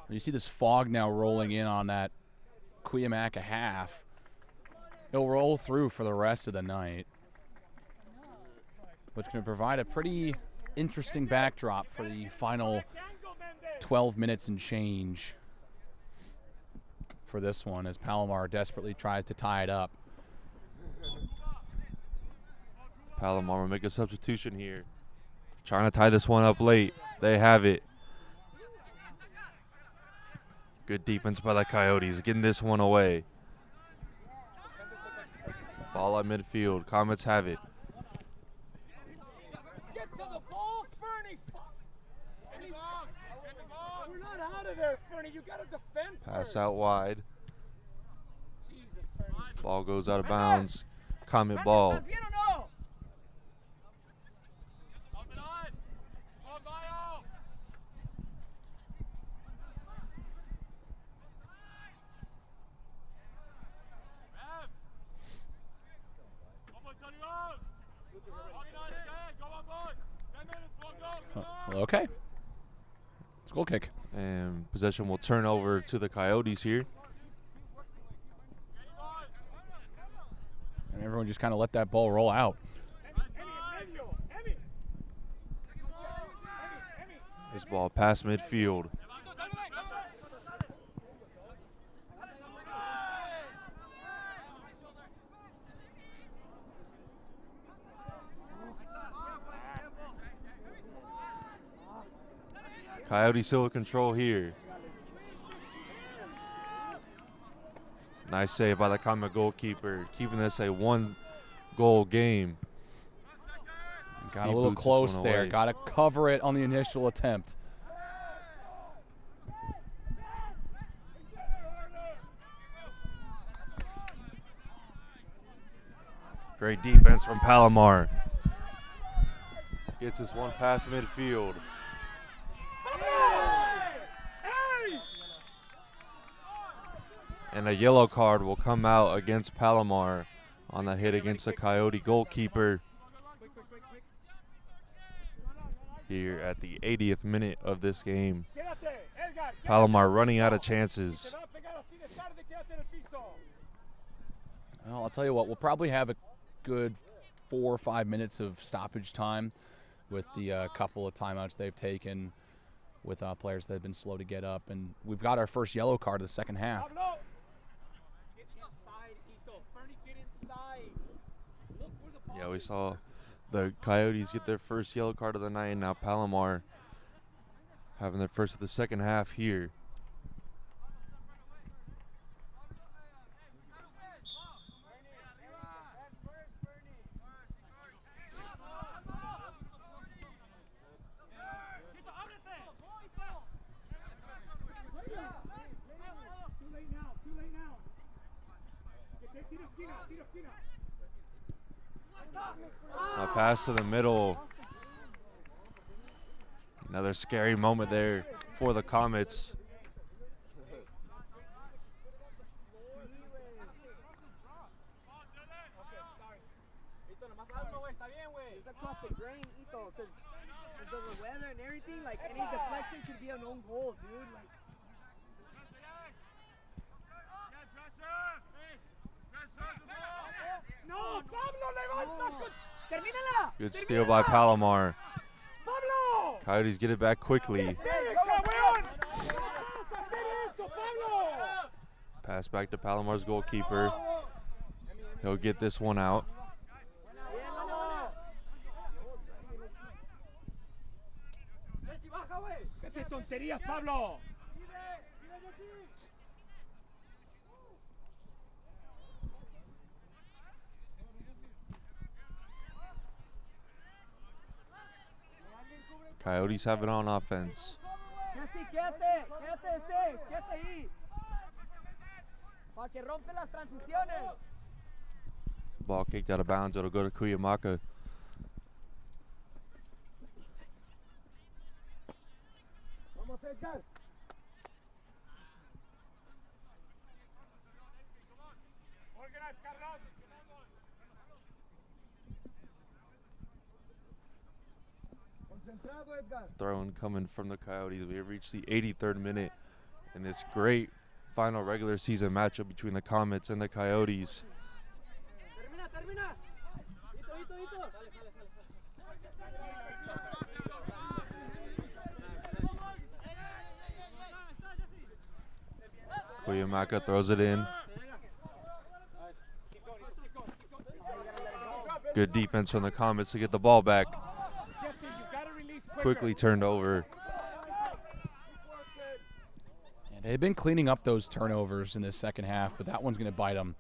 You see this fog now rolling in on that Cuyamaca half. It'll roll through for the rest of the night. But it's going to provide a pretty interesting backdrop for the final 12 minutes and change for this one as Palomar desperately tries to tie it up. Palomar will make a substitution here. Trying to tie this one up late. They have it. Good defense by the Coyotes, getting this one away. Ball at midfield. Comets have it. Get to the ball, Fernie. We're not out of there, Fernie. You got to defend Pass first. out wide. Ball goes out of bounds. Comet ball. Okay. It's a goal kick. And possession will turn over to the Coyotes here. And everyone just kind of let that ball roll out. This ball past midfield. Coyotes still in control here. Nice save by the Comet goalkeeper, keeping this a one-goal game. Got a little close there. Got to cover it on the initial attempt. Great defense from Palomar. Gets us one past midfield. And a yellow card will come out against Palomar on the hit against the Coyote goalkeeper here at the 80th minute of this game. Palomar running out of chances. Well, I'll tell you what, we'll probably have a good 4 or 5 minutes of stoppage time with the couple of timeouts they've taken with players that have been slow to get up. And we've got our first yellow card of the second half. Yeah, we saw the Coyotes get their first yellow card of the night, and now Palomar having their first of the second half here. A pass to the middle. Another scary moment there for the Comets. Across the grain, Ito, because the weather and everything, like any deflection could be an own goal, dude. Like, no, Pablo, levanta. Termínala. Good steal by Palomar. Coyotes get it back quickly. Pass back to Palomar's goalkeeper. He'll get this one out. Coyotes have it on offense. Ball kicked out of bounds. It'll go to Cuyamaca. Throw-in coming from the Coyotes. We have reached the 83rd minute in this great final regular season matchup between the Comets and the Coyotes. Cuyamaca throws it in. Good defense from the Comets to get the ball back. Quickly turned over. And they've been cleaning up those turnovers in this second half, but that one's going to bite them.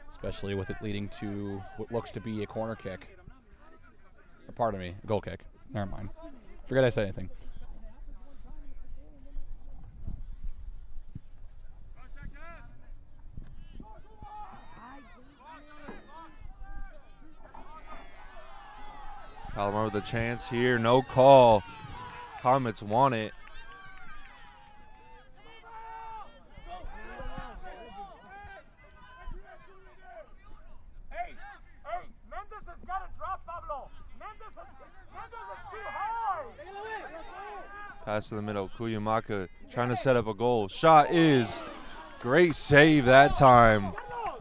Especially with it leading to what looks to be a corner kick. Or pardon me, a goal kick. Never mind. Forget I said anything. Palomar with a chance here, no call. Comets want it. Hey, Mendes has got to drop, Pablo. Mendes is too high. Pass to the middle, Cuyamaca trying to set up a goal. Shot is Great save that time.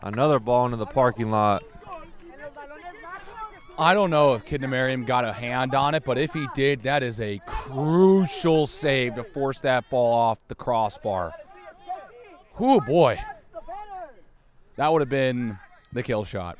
Another ball into the parking lot. I don't know if Kidnamariam got a hand on it, but if he did, that is a crucial save to force that ball off the crossbar. Oh boy. That would have been the kill shot.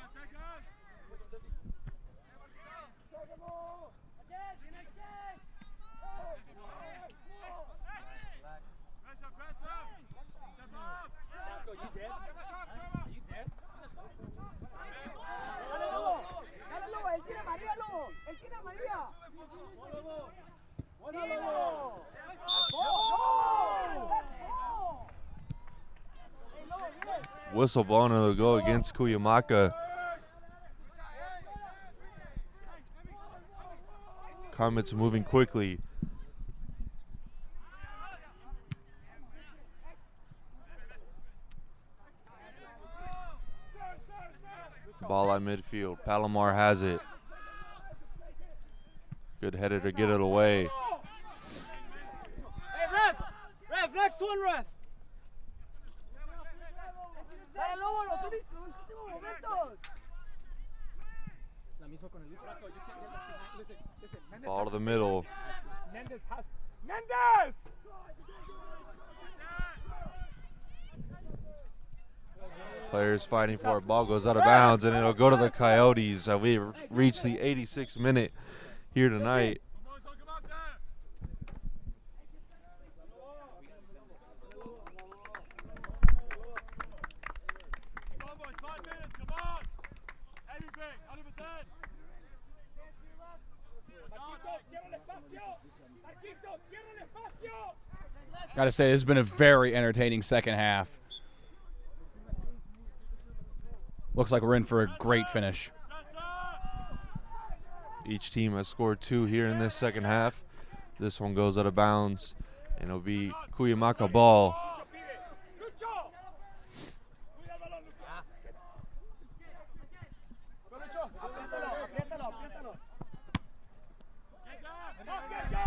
Whistle blown to go against Cuyamaca. Comets moving quickly. Ball at midfield. Palomar has it. Good header to get it away. Hey, ref! Ref, next one, ref! Ball to the middle. Mendez! Players fighting for it. Ball goes out of bounds, and it'll go to the Coyotes. We've reached the 86th minute here tonight. Got to say, this has been a very entertaining second half. Looks like we're in for a great finish. Each team has scored 2 here in this second half. This one goes out of bounds, and it'll be Cuyamaca ball.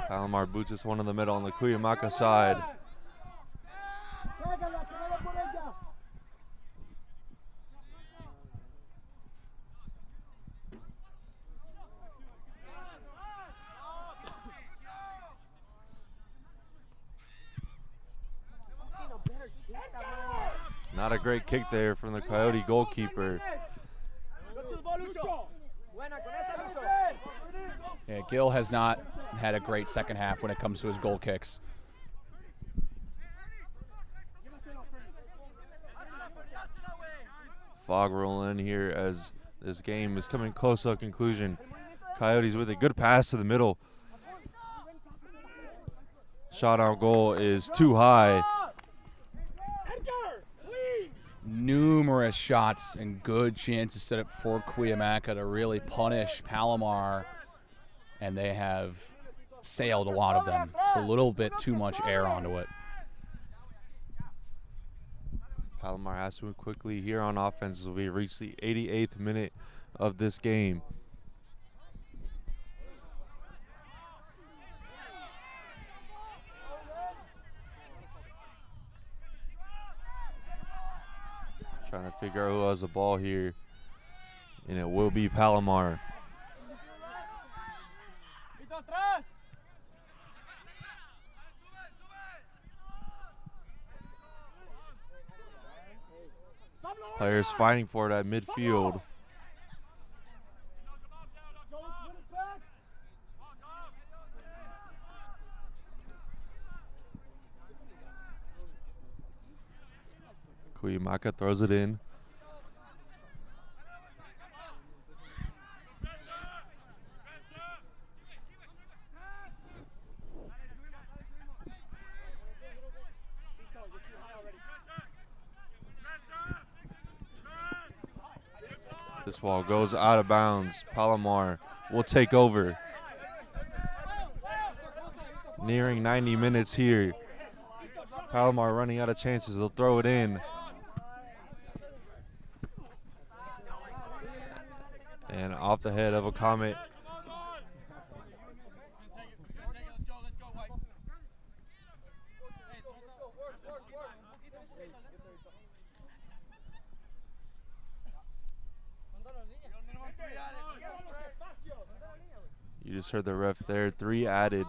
Palomar boots this one in the middle on the Cuyamaca side. Not a great kick there from the Coyote goalkeeper. Yeah, Gil has not had a great second half when it comes to his goal kicks. Fog rolling in here as this game is coming close to a conclusion. Coyotes with a good pass to the middle. Shot on goal is too high. Numerous shots and good chances set up for Cuyamaca to really punish Palomar, and they have sailed a lot of them. A little bit too much air onto it. Palomar has to move quickly here on offense as we reach the 88th minute of this game. Trying to figure out who has the ball here, and it will be Palomar. Players fighting for it at midfield. Cuyamaca throws it in. This ball goes out of bounds. Palomar will take over. Nearing 90 minutes here. Palomar running out of chances. They'll throw it in. And off the head of a Comet. You just heard the ref there, 3 added.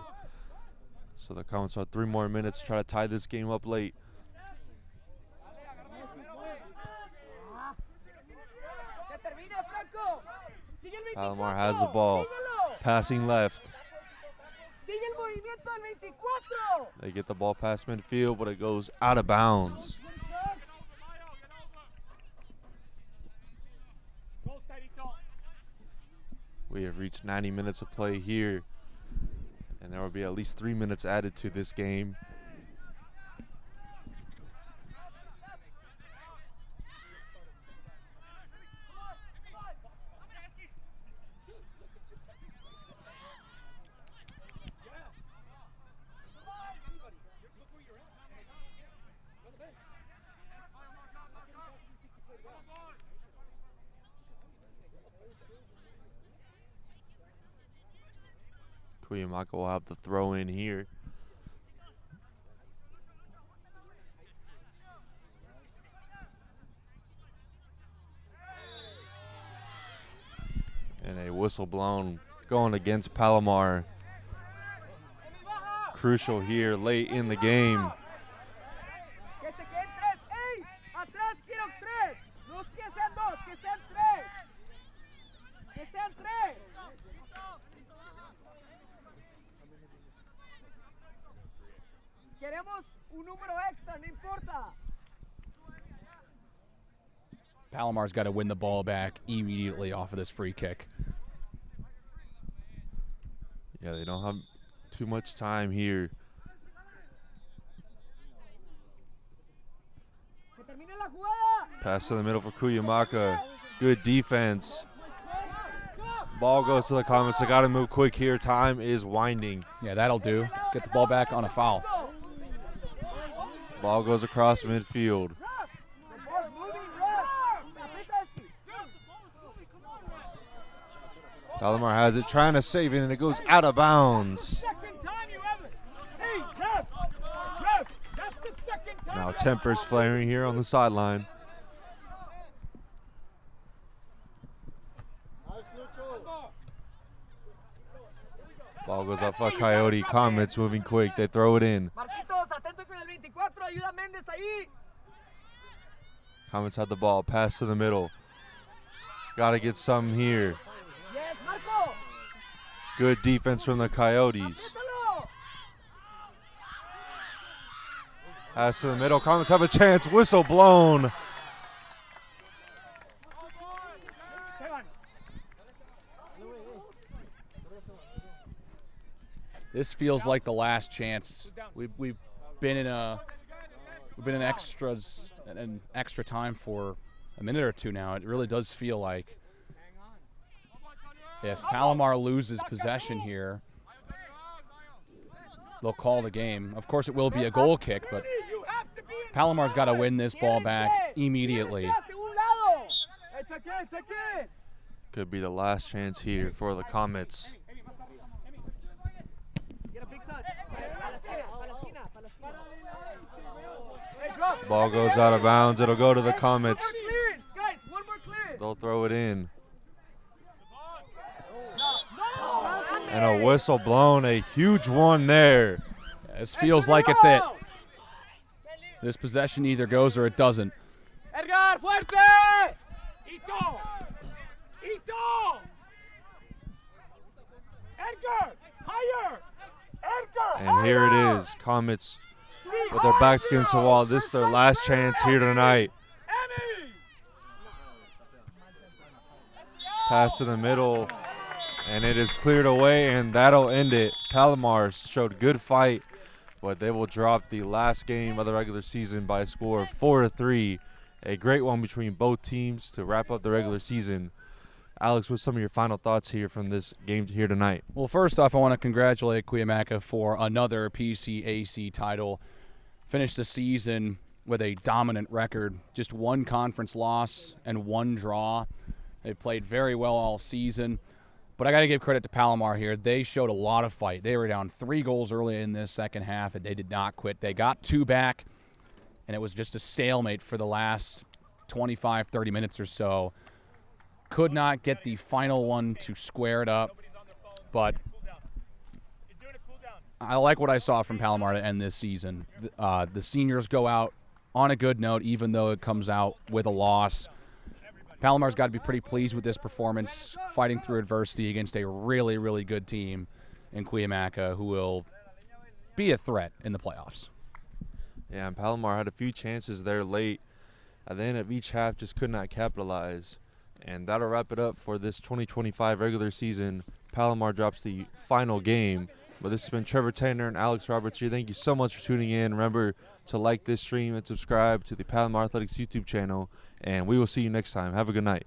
So the Comets have 3 more minutes to try to tie this game up late. Palomar has the ball, passing left. They get the ball past midfield, but it goes out of bounds. We have reached 90 minutes of play here, and there will be at least 3 minutes added to this game. Cuyamaca will have the throw in here. And a whistle blown going against Palomar. Crucial here late in the game. Palomar's got to win the ball back immediately off of this free kick. Yeah, they don't have too much time here. Pass to the middle for Cuyamaca. Good defense. Ball goes to the Comets. They got to move quick here. Time is winding. Yeah, that'll do. Get the ball back on a foul. Ball goes across midfield. Palomar has it, trying to save it, and it goes out of bounds. Now tempers flaring here on the sideline. Ball goes off by Coyote. Comets moving quick. They throw it in. Comets had the ball. Pass to the middle. Got to get some here. Good defense from the Coyotes. Pass to the middle. Comets have a chance. Whistle blown. This feels like the last chance. We've been in extras and extra time for a minute or two now. It really does feel like if Palomar loses possession here, they'll call the game. Of course, it will be a goal kick, but Palomar's got to win this ball back immediately. Could be the last chance here for the Comets. Ball goes out of bounds. It'll go to the Comets. They'll throw it in. And a whistle blown, a huge one there. This feels like it's it. This possession either goes or it doesn't. Edgar, fuerte! Ito! Ito! Edgar, higher! Edgar, And here it is, Comets with their backs against the wall. This is their last chance here tonight. Pass to the middle, and it is cleared away, and that'll end it. Palomar showed good fight, but they will drop the last game of the regular season by a score of 4-3. A great one between both teams to wrap up the regular season. Alex, what's some of your final thoughts here from this game here tonight? Well, first off, I want to congratulate Cuyamaca for another PCAC title. Finished the season with a dominant record, just one conference loss and one draw. They played very well all season. But I got to give credit to Palomar here. They showed a lot of fight. They were down 3 goals early in this second half, and they did not quit. They got 2 back, and it was just a stalemate for the last 25, 30 minutes or so. Could not get the final one to square it up. But I like what I saw from Palomar to end this season. The seniors go out on a good note, even though it comes out with a loss. Palomar's got to be pretty pleased with this performance, fighting through adversity against a really, really good team in Cuyamaca who will be a threat in the playoffs. Yeah, and Palomar had a few chances there late. At the end of each half, just could not capitalize. And that'll wrap it up for this 2025 regular season. Palomar drops the final game. But this has been Trevor Tanner and Alex Roberts here. Thank you so much for tuning in. Remember to like this stream and subscribe to the Palomar Athletics YouTube channel. And we will see you next time. Have a good night.